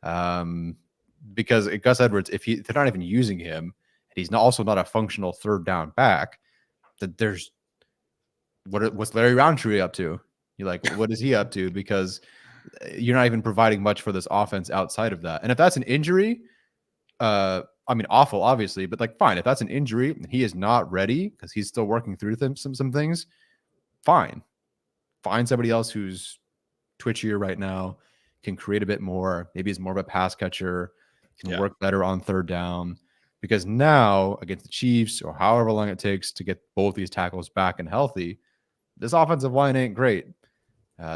Because Gus Edwards, if they're not even using him, and he's also not a functional third down back, that there's what's Larry Roundtree up to? You're like, what is he up to? Because you're not even providing much for this offense outside of that. And if that's an injury, I mean, awful, obviously, but like, fine. If that's an injury and he is not ready because he's still working through some things, fine. Find somebody else who's twitchier right now, can create a bit more. Maybe he's more of a pass catcher, can work better on third down. Because now against the Chiefs, or however long it takes to get both these tackles back and healthy, this offensive line ain't great.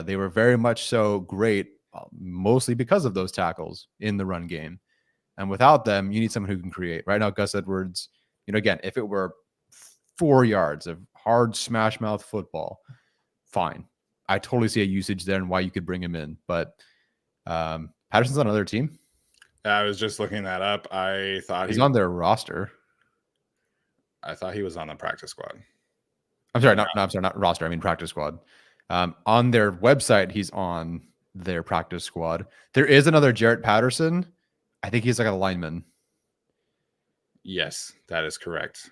They were very much so great, mostly because of those tackles in the run game. And without them, you need someone who can create. Right now, Gus Edwards, again, if it were 4 yards of hard smash mouth football, fine. I totally see a usage there and why you could bring him in. But Patterson's on another team. I was just looking that up. I thought he's on their roster. I thought he was on the practice squad. I'm sorry, not roster. I mean practice squad. On their website, he's on their practice squad. There is another Jarrett Patterson. I think he's like a lineman. Yes, that is correct.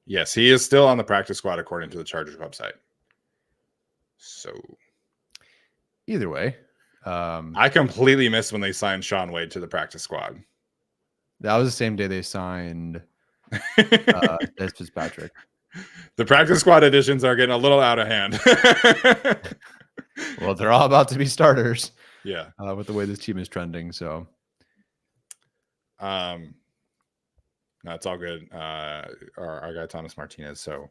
Yes, he is still on the practice squad according to the Chargers website. So either way, I completely missed when they signed Shaun Wade to the practice squad. That was the same day they signed Des Fitzpatrick. The practice squad additions are getting a little out of hand. Well, they're all about to be starters. Yeah. With the way this team is trending. So no, it's all good. Our guy Thomas Martinez. So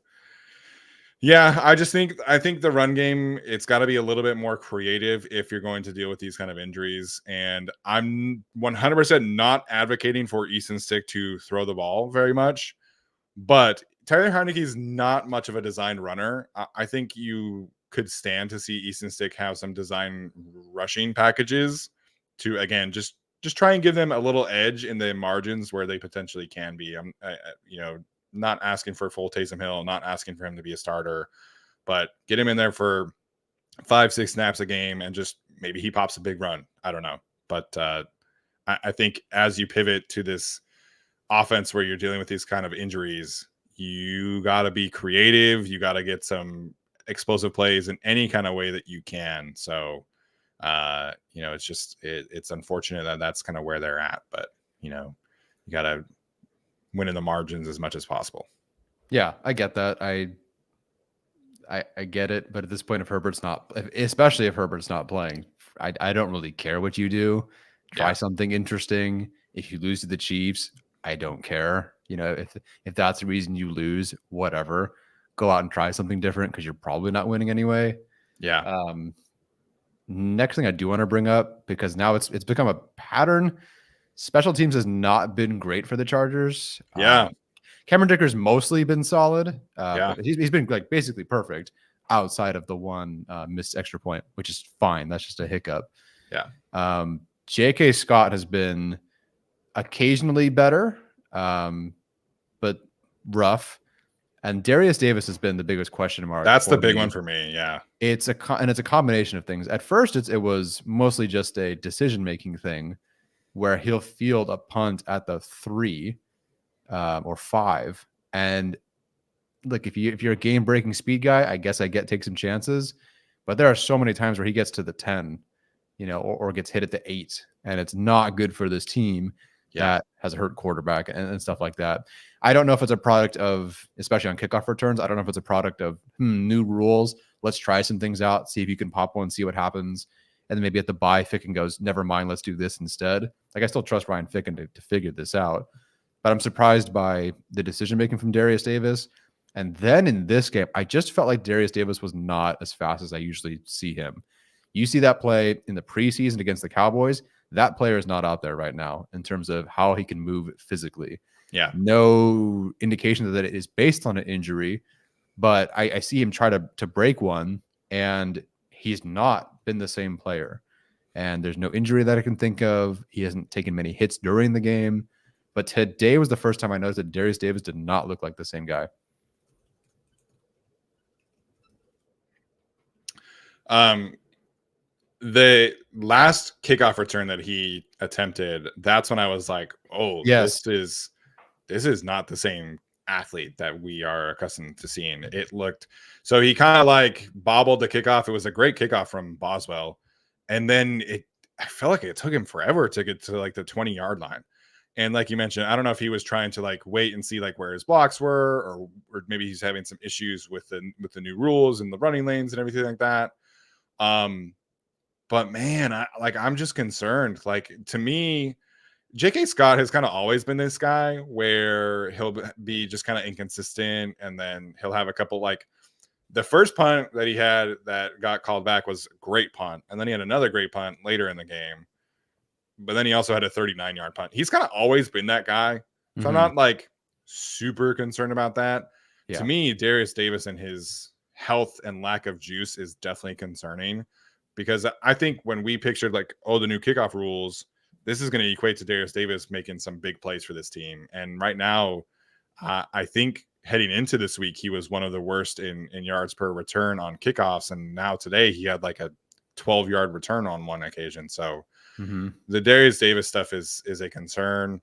yeah, I think the run game, it's got to be a little bit more creative if you're going to deal with these kind of injuries. And I'm 100% not advocating for Easton Stick to throw the ball very much, but Tyler Heineke's not much of a designed runner. I think you could stand to see Easton Stick have some design rushing packages to, again, just try and give them a little edge in the margins where they potentially can be. I'm not asking for full Taysom Hill, not asking for him to be a starter, but get him in there for 5-6 snaps a game and just maybe he pops a big run. I don't know. But I think as you pivot to this offense where you're dealing with these kind of injuries, you got to be creative. You got to get some explosive plays in any kind of way that you can. So, it's just, it's unfortunate that that's kind of where they're at, but you got to win in the margins as much as possible. Yeah, I get that. I get it. But at this point, especially if Herbert's not playing, I don't really care what you do. Try something interesting. If you lose to the Chiefs, I don't care. If that's the reason you lose, whatever. go out and try something different because you're probably not winning anyway. Yeah. Next thing I do want to bring up, because now it's become a pattern. Special teams has not been great for the Chargers. Yeah. Cameron Dicker's mostly been solid, Yeah. but he's been like basically perfect outside of the one missed extra point, which is fine. That's just a hiccup. Yeah. J.K. Scott has been occasionally better, but rough. And Darius Davis has been the biggest question mark. That's the big me. one for me. Yeah. It's a combination of things. At first, it was mostly just a decision-making thing where he'll field a punt at the 3 or 5. And like, if you're a game-breaking speed guy, I guess take some chances. But there are so many times where he gets to the 10, or gets hit at the 8, and it's not good for this team that has a hurt quarterback and stuff like that. I don't know if it's a product of, especially on kickoff returns, I don't know if it's a product of new rules. Let's try some things out, see if you can pop one, see what happens. And then maybe at the bye, Ficken goes, never mind, let's do this instead. Like, I still trust Ryan Ficken to figure this out. But I'm surprised by the decision-making from Darius Davis. And then in this game, I just felt like Darius Davis was not as fast as I usually see him. You see that play in the preseason against the Cowboys. That player is not out there right now in terms of how he can move physically. Yeah. No indication that it is based on an injury, but I see him try to break one, and he's not been the same player. And there's no injury that I can think of. He hasn't taken many hits during the game. But today was the first time I noticed that Darius Davis did not look like the same guy. The last kickoff return that he attempted, that's when I was like, oh, yes, this is not the same athlete that we are accustomed to seeing. It looked, so he kind of like bobbled the kickoff. It was a great kickoff from Boswell. And then I felt like it took him forever to get to like the 20-yard line. And like you mentioned, I don't know if he was trying to like wait and see like where his blocks were, or maybe he's having some issues with the new rules and the running lanes and everything like that. But man, I'm just concerned. Like, to me, J.K. Scott has kind of always been this guy where he'll be just kind of inconsistent, and then he'll have a couple, like the first punt that he had that got called back was a great punt, and then he had another great punt later in the game. But then he also had a 39-yard punt. He's kind of always been that guy. So I'm not like super concerned about that. Yeah. To me, Darius Davis and his health and lack of juice is definitely concerning, because I think when we pictured like, oh, the new kickoff rules, this is going to equate to Darius Davis making some big plays for this team. And right now, I think heading into this week, he was one of the worst in yards per return on kickoffs. And now today he had like a 12-yard return on one occasion. So the Darius Davis stuff is a concern.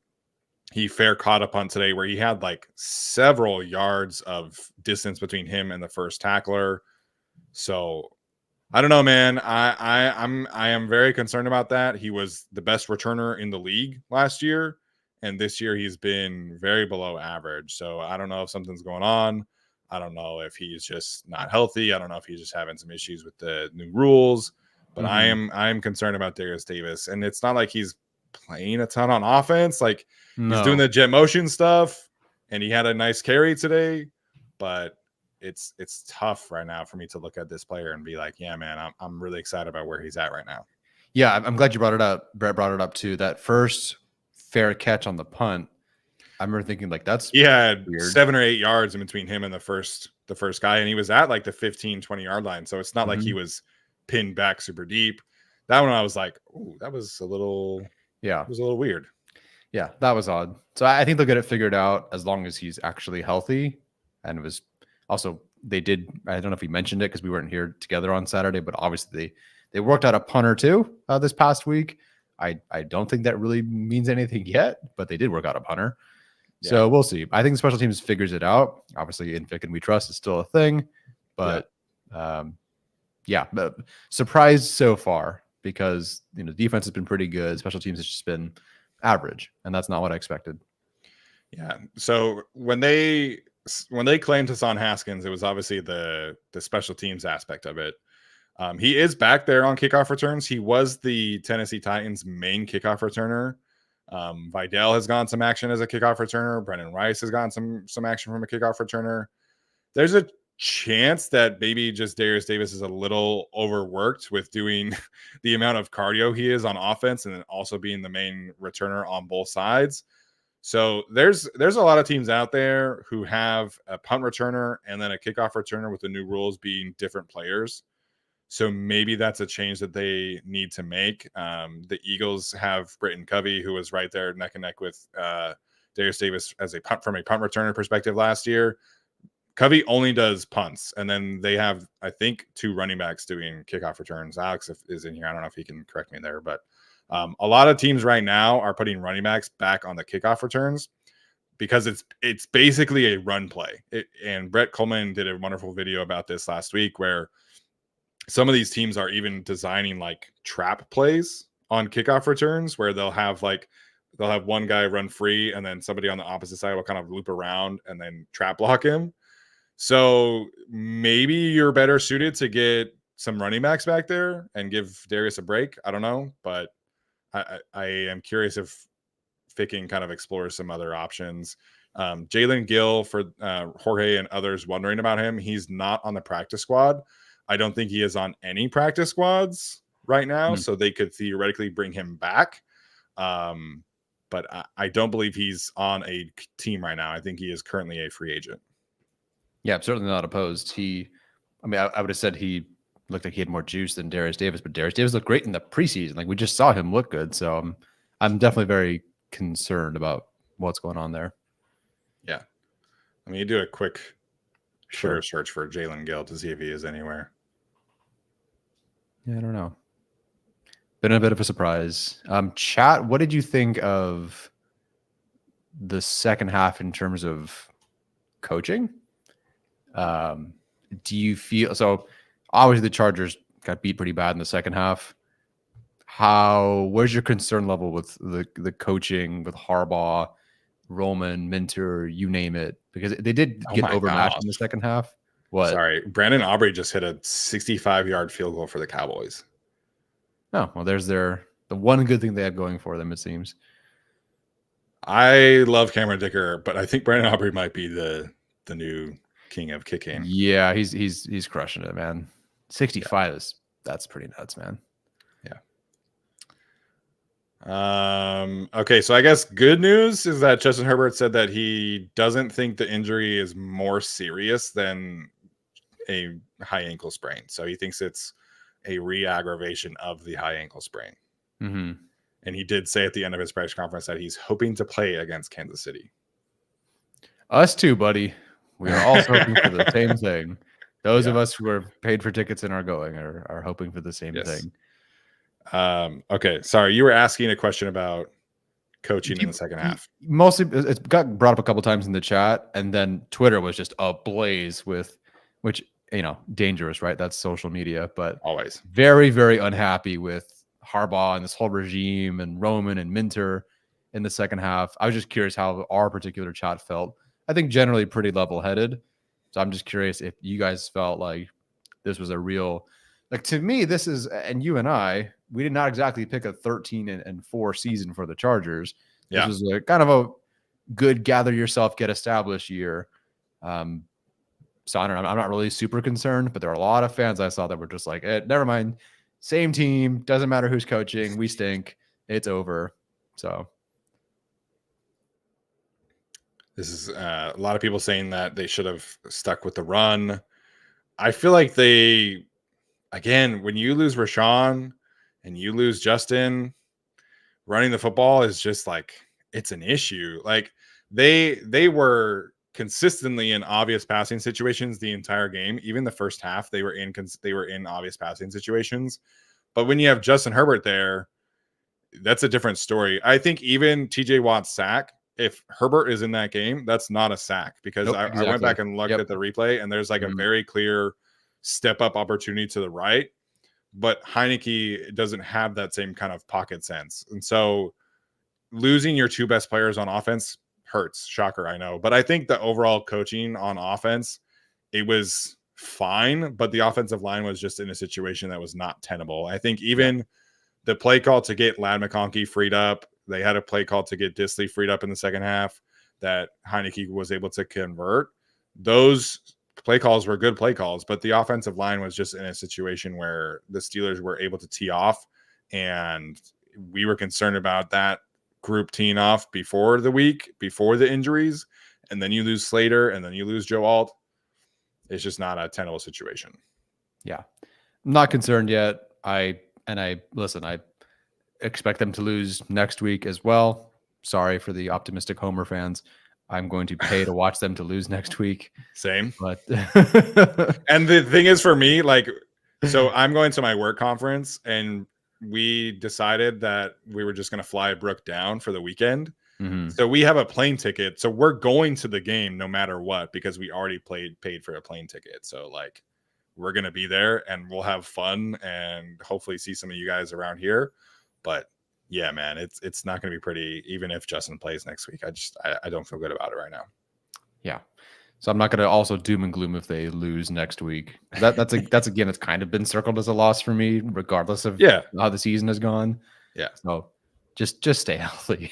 He fair caught a punt today where he had like several yards of distance between him and the first tackler. So I don't know, man. I am very concerned about that. He was the best returner in the league last year, and this year he's been very below average. So I don't know if something's going on. I don't know if he's just not healthy. I don't know if he's just having some issues with the new rules. But I am concerned about Darius Davis, and it's not like he's playing a ton on offense. Like, he's doing the jet motion stuff, and he had a nice carry today, but it's tough right now for me to look at this player and be like, yeah, man, I'm really excited about where he's at right now. Yeah, I'm glad you brought it up. Brett brought it up too. That first fair catch on the punt, I remember thinking like, that's had weird. 7 or 8 yards in between him and the first guy, and he was at like the 15-20-yard line. So it's not like he was pinned back super deep. That one I was like, ooh, that was a little weird. Yeah, that was odd. So I think they'll get it figured out as long as he's actually healthy. And it was also, I don't know if he mentioned it because we weren't here together on Saturday, but obviously they worked out a punter too this past week. I don't think that really means anything yet, but they did work out a punter. Yeah. So we'll see. I think the special teams figures it out. Obviously, in Ficken we trust is still a thing, but but surprised so far because the defense has been pretty good. Special teams has just been average, and that's not what I expected. Yeah. So when they claimed Hassan Haskins, it was obviously the special teams aspect of it. He is back there on kickoff returns. He was the Tennessee Titans' main kickoff returner. Vidal has gotten some action as a kickoff returner. Brendan Rice has gotten some action from a kickoff returner. There's a chance that maybe just Darius Davis is a little overworked with doing the amount of cardio he is on offense and then also being the main returner on both sides. So there's a lot of teams out there who have a punt returner and then a kickoff returner with the new rules being different players. So maybe that's a change that they need to make. The Eagles have Britton Covey, who was right there neck and neck with Darius Davis as from a punt returner perspective last year. Covey only does punts, and then they have, I think, 2 running backs doing kickoff returns. Alex is in here. I don't know if he can correct me there, but a lot of teams right now are putting running backs back on the kickoff returns because it's basically a run play. And Brett Coleman did a wonderful video about this last week where some of these teams are even designing like trap plays on kickoff returns where they'll have one guy run free and then somebody on the opposite side will kind of loop around and then trap block him. So maybe you're better suited to get some running backs back there and give Darius a break. I don't know, but I am curious if Ficking kind of explores some other options. Jalen Gill, for Jorge and others wondering about him, he's not on the practice squad. I don't think he is on any practice squads right now, so they could theoretically bring him back. But I don't believe he's on a team right now. I think he is currently a free agent. Yeah, I'm certainly not opposed. I would have said he looked like he had more juice than Darius Davis, but Darius Davis looked great in the preseason. Like we just saw him look good. So I'm definitely very concerned about what's going on there. Yeah. I mean, you do a quick Twitter search for Jalen Gill to see if he is anywhere. Yeah, I don't know. Been a bit of a surprise. Chat, what did you think of the second half in terms of coaching? Do you feel so? Obviously, the Chargers got beat pretty bad in the second half. Where's your concern level with the coaching with Harbaugh, Roman, Minter, you name it? Because they did get overmatched in the second half. What? Sorry, Brandon Aubrey just hit a 65-yard field goal for the Cowboys. Oh, well, there's the one good thing they have going for them, it seems. I love Cameron Dicker, but I think Brandon Aubrey might be the new king of kicking. Yeah, he's crushing it, man. 65 that's pretty nuts, man. Yeah. Okay, so I guess good news is that Justin Herbert said that he doesn't think the injury is more serious than a high ankle sprain. So he thinks it's a re-aggravation of the high ankle sprain. Mm-hmm. And he did say at the end of his press conference that he's hoping to play against Kansas City. Us too, buddy. We are all hoping for the same thing. Those of us who are paid for tickets and are going are hoping for the same thing. Okay, sorry. You were asking a question about coaching in the second half. Mostly, it's got brought up a couple times in the chat, and then Twitter was just ablaze with, which, dangerous, right? That's social media, but always very, very unhappy with Harbaugh and this whole regime and Roman and Minter in the second half. I was just curious how our particular chat felt. I think generally pretty level-headed. So I'm just curious if you guys felt like this was a real, like, to me, this is, and you and I, we did not exactly pick a 13-4 season for the Chargers. This was a kind of a good gather yourself, get established year. So I don't know, I'm not really super concerned, but there are a lot of fans I saw that were just like, never mind, same team, doesn't matter who's coaching, we stink, it's over. So this is a lot of people saying that they should have stuck with the run. I feel like again, when you lose Rashawn and you lose Justin, running the football is just like, it's an issue. Like they were consistently in obvious passing situations the entire game. Even the first half, they were in obvious passing situations. But when you have Justin Herbert there, that's a different story. I think even TJ Watt's sack, if Herbert is in that game, that's not a sack, because I went back and looked at the replay, and there's like a very clear step up opportunity to the right, but Heineke doesn't have that same kind of pocket sense. And so losing your two best players on offense hurts. Shocker, I know. But I think the overall coaching on offense, it was fine, but the offensive line was just in a situation that was not tenable. I think even the play call to get Ladd McConkey freed up, they had a play call to get Disley freed up in the second half that Heineke was able to convert. Those play calls were good play calls, but the offensive line was just in a situation where the Steelers were able to tee off, and we were concerned about that group teeing off before the injuries, and then you lose Slater, and then you lose Joe Alt. It's just not a tenable situation. Yeah. I'm not concerned yet. I expect them to lose next week as well. Sorry for the optimistic Homer fans. I'm going to pay to watch them to lose next week. Same. But and the thing is for me, like, so I'm going to my work conference, and we decided that we were just going to fly Brooke down for the weekend. mm-hmm. So we have a plane ticket. So we're going to the game no matter what, because we already paid for a plane ticket. So like, we're going to be there and we'll have fun and hopefully see some of you guys around here. But yeah, man, it's not going to be pretty, even if Justin plays next week. I don't feel good about it right now. Yeah. So I'm not going to also doom and gloom if they lose next week. That's again, it's kind of been circled as a loss for me, regardless of how the season has gone. Yeah. So just stay healthy.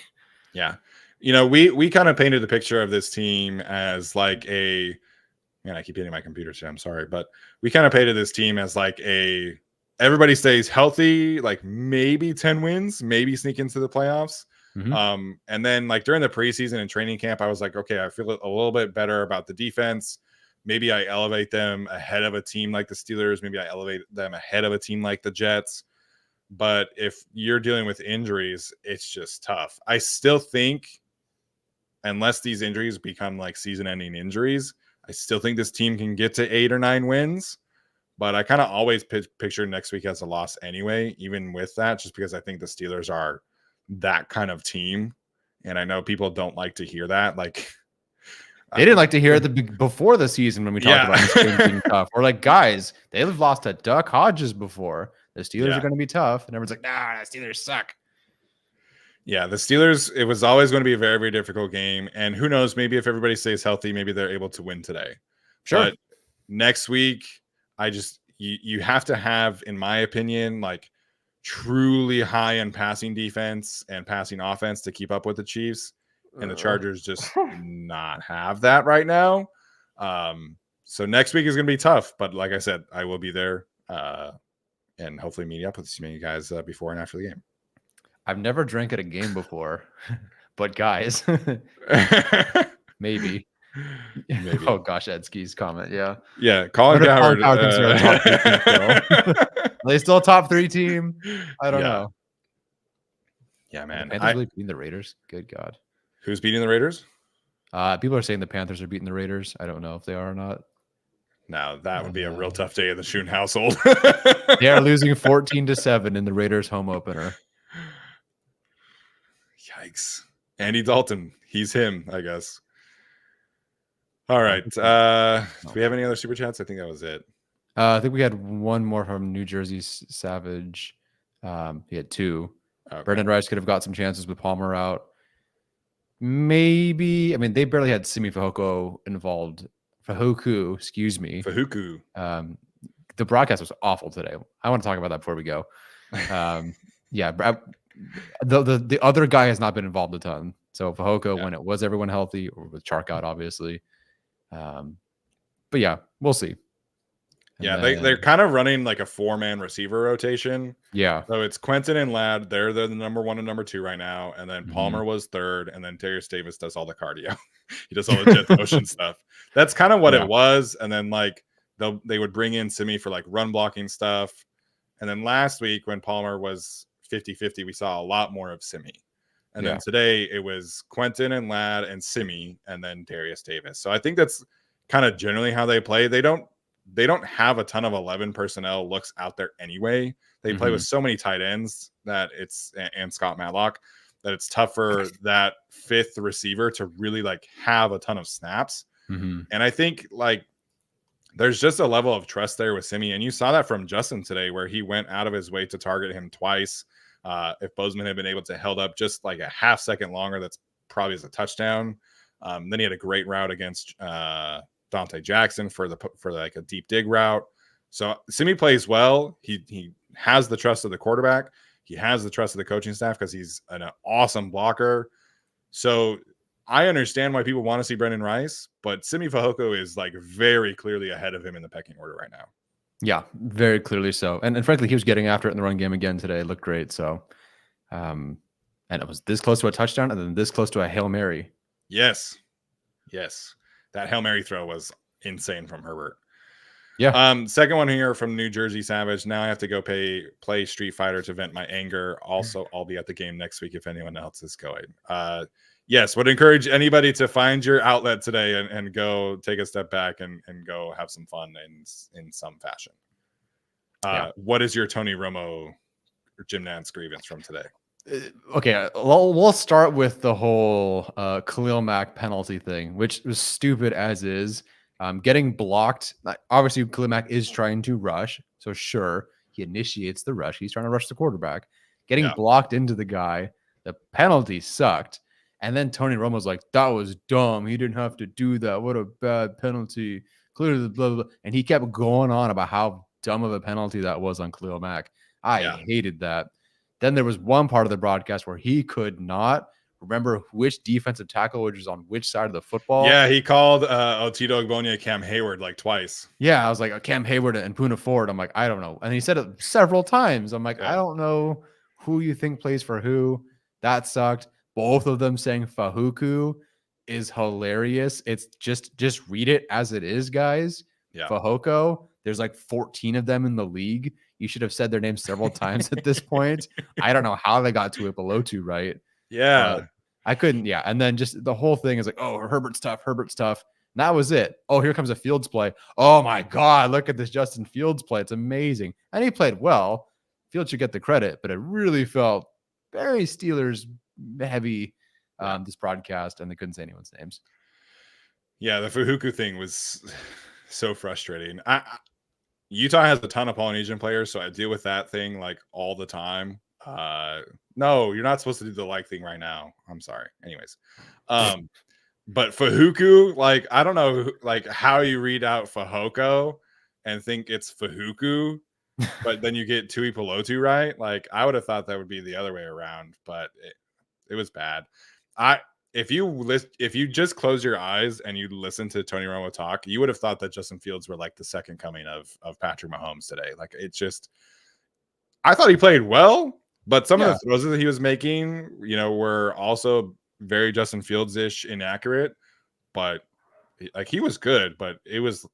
Yeah. You know, we kind of painted the picture of this team as like man, I keep hitting my computer today. I'm sorry, but we kind of painted this team as like everybody stays healthy, like maybe 10 wins, maybe sneak into the playoffs. Mm-hmm. And then like during the preseason and training camp, I was like, okay, I feel a little bit better about the defense. Maybe I elevate them ahead of a team like the Steelers. Maybe I elevate them ahead of a team like the Jets. But if you're dealing with injuries, it's just tough. I still think, unless these injuries become like season-ending injuries, I still think this team can get to 8 or 9 wins. But I kind of always picture next week as a loss anyway, even with that, just because I think the Steelers are that kind of team. And I know people don't like to hear that. Like, they didn't like to hear it before the season when we talked about this game being tough. We're like, guys, they've lost to Duck Hodges before. The Steelers are going to be tough. And everyone's like, nah, the Steelers suck. Yeah, the Steelers, it was always going to be a very, very difficult game. And who knows, maybe if everybody stays healthy, maybe they're able to win today. Sure. But next week, you have to have, in my opinion, like truly high end passing defense and passing offense to keep up with the Chiefs. And the Chargers just do not have that right now. So next week is going to be tough. But like I said, I will be there and hopefully meet up with some of you guys before and after the game. I've never drank at a game before, but guys, maybe. Oh gosh, Edski's comment. Yeah. Colin Cowherd. Are they still a top 3 team? I don't know. Yeah, man. Panthers really beating the Raiders. Good God. Who's beating the Raiders? People are saying the Panthers are beating the Raiders. I don't know if they are or not. No, that would be a real tough day in the Schoen household. They are losing 14-7 in the Raiders home opener. Yikes. Andy Dalton. He's him, I guess. All right. Do we have any other super chats? I think that was it. I think we had one more from New Jersey Savage. He had 2. Okay. Brendan Rice could have got some chances with Palmer out. Maybe. I mean, they barely had Simi Fehoko involved. Fahuku, excuse me. Fahuku. The broadcast was awful today. I want to talk about that before we go. The other guy has not been involved a ton. So Fehoko, when it was everyone healthy, or with Chark out, obviously. But yeah, we'll see. And they're kind of running like a 4-man receiver rotation. Yeah. So it's Quentin and Ladd. They're the number 1 and number 2 right now. And then Palmer was 3rd. And then Darius Davis does all the cardio. He does all the jet motion stuff. That's kind of what it was. And then like they would bring in Simi for like run blocking stuff. And then last week when Palmer was 50-50, we saw a lot more of Simi. And then today it was Quentin and Ladd and Simi and then Darius Davis. So I think that's kind of generally how they play. They don't have a ton of 11 personnel looks out there anyway. They play with so many tight ends that and Scott Matlock, that it's tough for that 5th receiver to really like have a ton of snaps. And I think like there's just a level of trust there with Simi. And you saw that from Justin today, where he went out of his way to target him twice. If Bozeman had been able to held up just like a half second longer, that's probably as a touchdown. Then he had a great route against Dante Jackson for like a deep dig route. So Simi plays well. He has the trust of the quarterback. He has the trust of the coaching staff because he's an awesome blocker. So I understand why people want to see Brendan Rice, but Simi Fehoko is like very clearly ahead of him in the pecking order right now. Yeah, very clearly so. And frankly, he was getting after it in the run game again today. It looked great. So, and it was this close to a touchdown and then this close to a Hail Mary. Yes. That Hail Mary throw was insane from Herbert. Yeah. Second one here from New Jersey Savage. Now I have to go play Street Fighter to vent my anger. Also, I'll be at the game next week if anyone else is going. Yes, would encourage anybody to find your outlet today and go take a step back and go have some fun in some fashion. What is your Tony Romo Jim Nantz grievance from today? Okay, we'll start with the whole Khalil Mack penalty thing, which was stupid as is. Getting blocked. Obviously, Khalil Mack is trying to rush. So sure, he initiates the rush. He's trying to rush the quarterback. Getting blocked into the guy. The penalty sucked. And then Tony Romo's like, that was dumb. He didn't have to do that. What a bad penalty. Clearly, blah, blah, blah. And he kept going on about how dumb of a penalty that was on Khalil Mack. I hated that. Then there was one part of the broadcast where he could not remember which defensive tackle which was on which side of the football. Yeah, he called Otito Ogbonia Cam Hayward like twice. Yeah, I was like, Cam Hayward and Puna Ford. I'm like, I don't know. And he said it several times. I'm like, I don't know who you think plays for who. That sucked. Both of them saying Fahuku is hilarious. It's just read it as it is, guys. Yeah. Fehoko. There's like 14 of them in the league. You should have said their names several times at this point. I don't know how they got to it below two, right? Yeah. I couldn't. Yeah. And then just the whole thing is like, oh, Herbert's tough. And that was it. Oh, here comes a Fields play. Oh my God. Look at this Justin Fields play. It's amazing. And he played well. Fields should get the credit, but it really felt very Steelers heavy this broadcast, and they couldn't say anyone's names. Yeah. The Fahuku thing was so frustrating. Utah has a ton of Polynesian players, so I deal with that thing like all the time. No, you're not supposed to do the like thing right now. I'm sorry. Anyways, but Fahuku, like I don't know, like how you read out Fehoko and think it's Fahuku, but then you get Tui Pelotu right. Like I would have thought that would be the other way around, but it was bad. If you just close your eyes and you listen to Tony Romo talk, you would have thought that Justin Fields were like the second coming of Patrick Mahomes today. Like it's just, I thought he played well, but some of the throws that he was making, were also very Justin Fields-ish inaccurate. But like he was good, but it was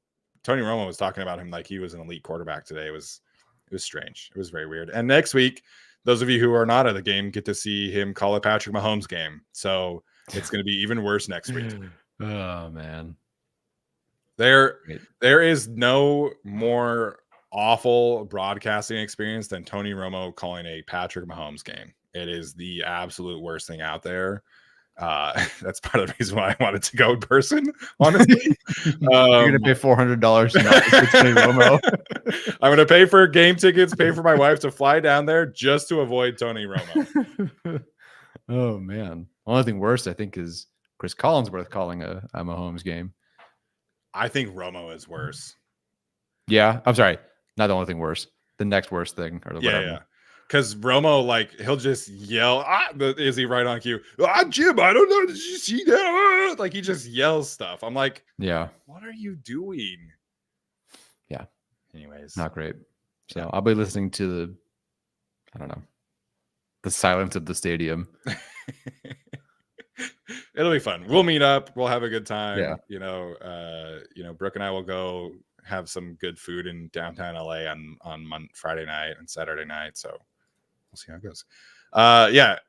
Tony Romo was talking about him like he was an elite quarterback today. It was strange. It was very weird. And next week, those of you who are not at the game get to see him call a Patrick Mahomes game. So it's going to be even worse next week. Oh man. There is no more awful broadcasting experience than Tony Romo calling a Patrick Mahomes game. It is the absolute worst thing out there. That's part of the reason why I wanted to go in person, honestly. You're gonna pay $400 to Tony Romo. I'm gonna pay for game tickets, pay for my wife to fly down there just to avoid Tony Romo. Oh man. Only thing worse, I think, is Chris Collinsworth calling a Mahomes game. I think Romo is worse. Yeah, I'm sorry. Not the only thing worse. The next worst thing, or whatever. Yeah. Because Romo, like, he'll just yell. Is he right on cue? Jim, I don't know. Did you see that? Like, he just yells stuff. I'm like, yeah. What are you doing? Yeah. Anyways, not great. So I'll be listening to the silence of the stadium. It'll be fun. We'll meet up. We'll have a good time. Yeah. Brooke and I will go have some good food in downtown LA on Friday night and Saturday night. So we'll see how it goes.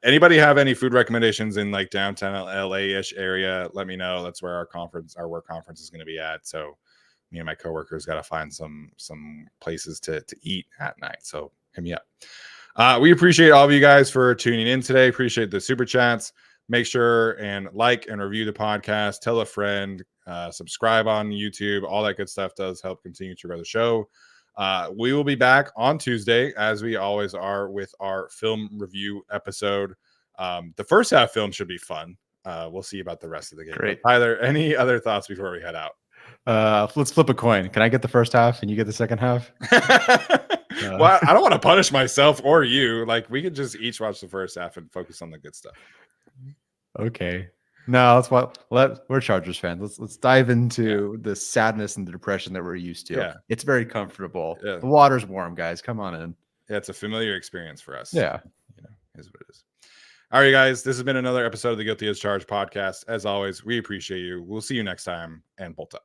Anybody have any food recommendations in like downtown LA-ish area? Let me know. That's where our work conference is going to be at. So me and my coworkers got to find some places to eat at night. So hit me up. We appreciate all of you guys for tuning in today. Appreciate the super chats. Make sure and like and review the podcast. Tell a friend. Subscribe on YouTube. All that good stuff does help continue to grow the show. We will be back on Tuesday, as we always are, with our film review episode. The first half film should be fun. We'll see about the rest of the game. Great. Tyler, any other thoughts before we head out? Let's flip a coin. Can I get the first half and you get the second half? Well, I don't want to punish myself or you. Like, we could just each watch the first half and focus on the good stuff. Okay. No, that's why we're Chargers fans. Let's dive into the sadness and the depression that we're used to. Yeah. It's very comfortable. Yeah. The water's warm, guys. Come on in. Yeah, it's a familiar experience for us. Yeah. Is what it is. All right, guys. This has been another episode of the Guilty as Charged podcast. As always, we appreciate you. We'll see you next time, and bolt up.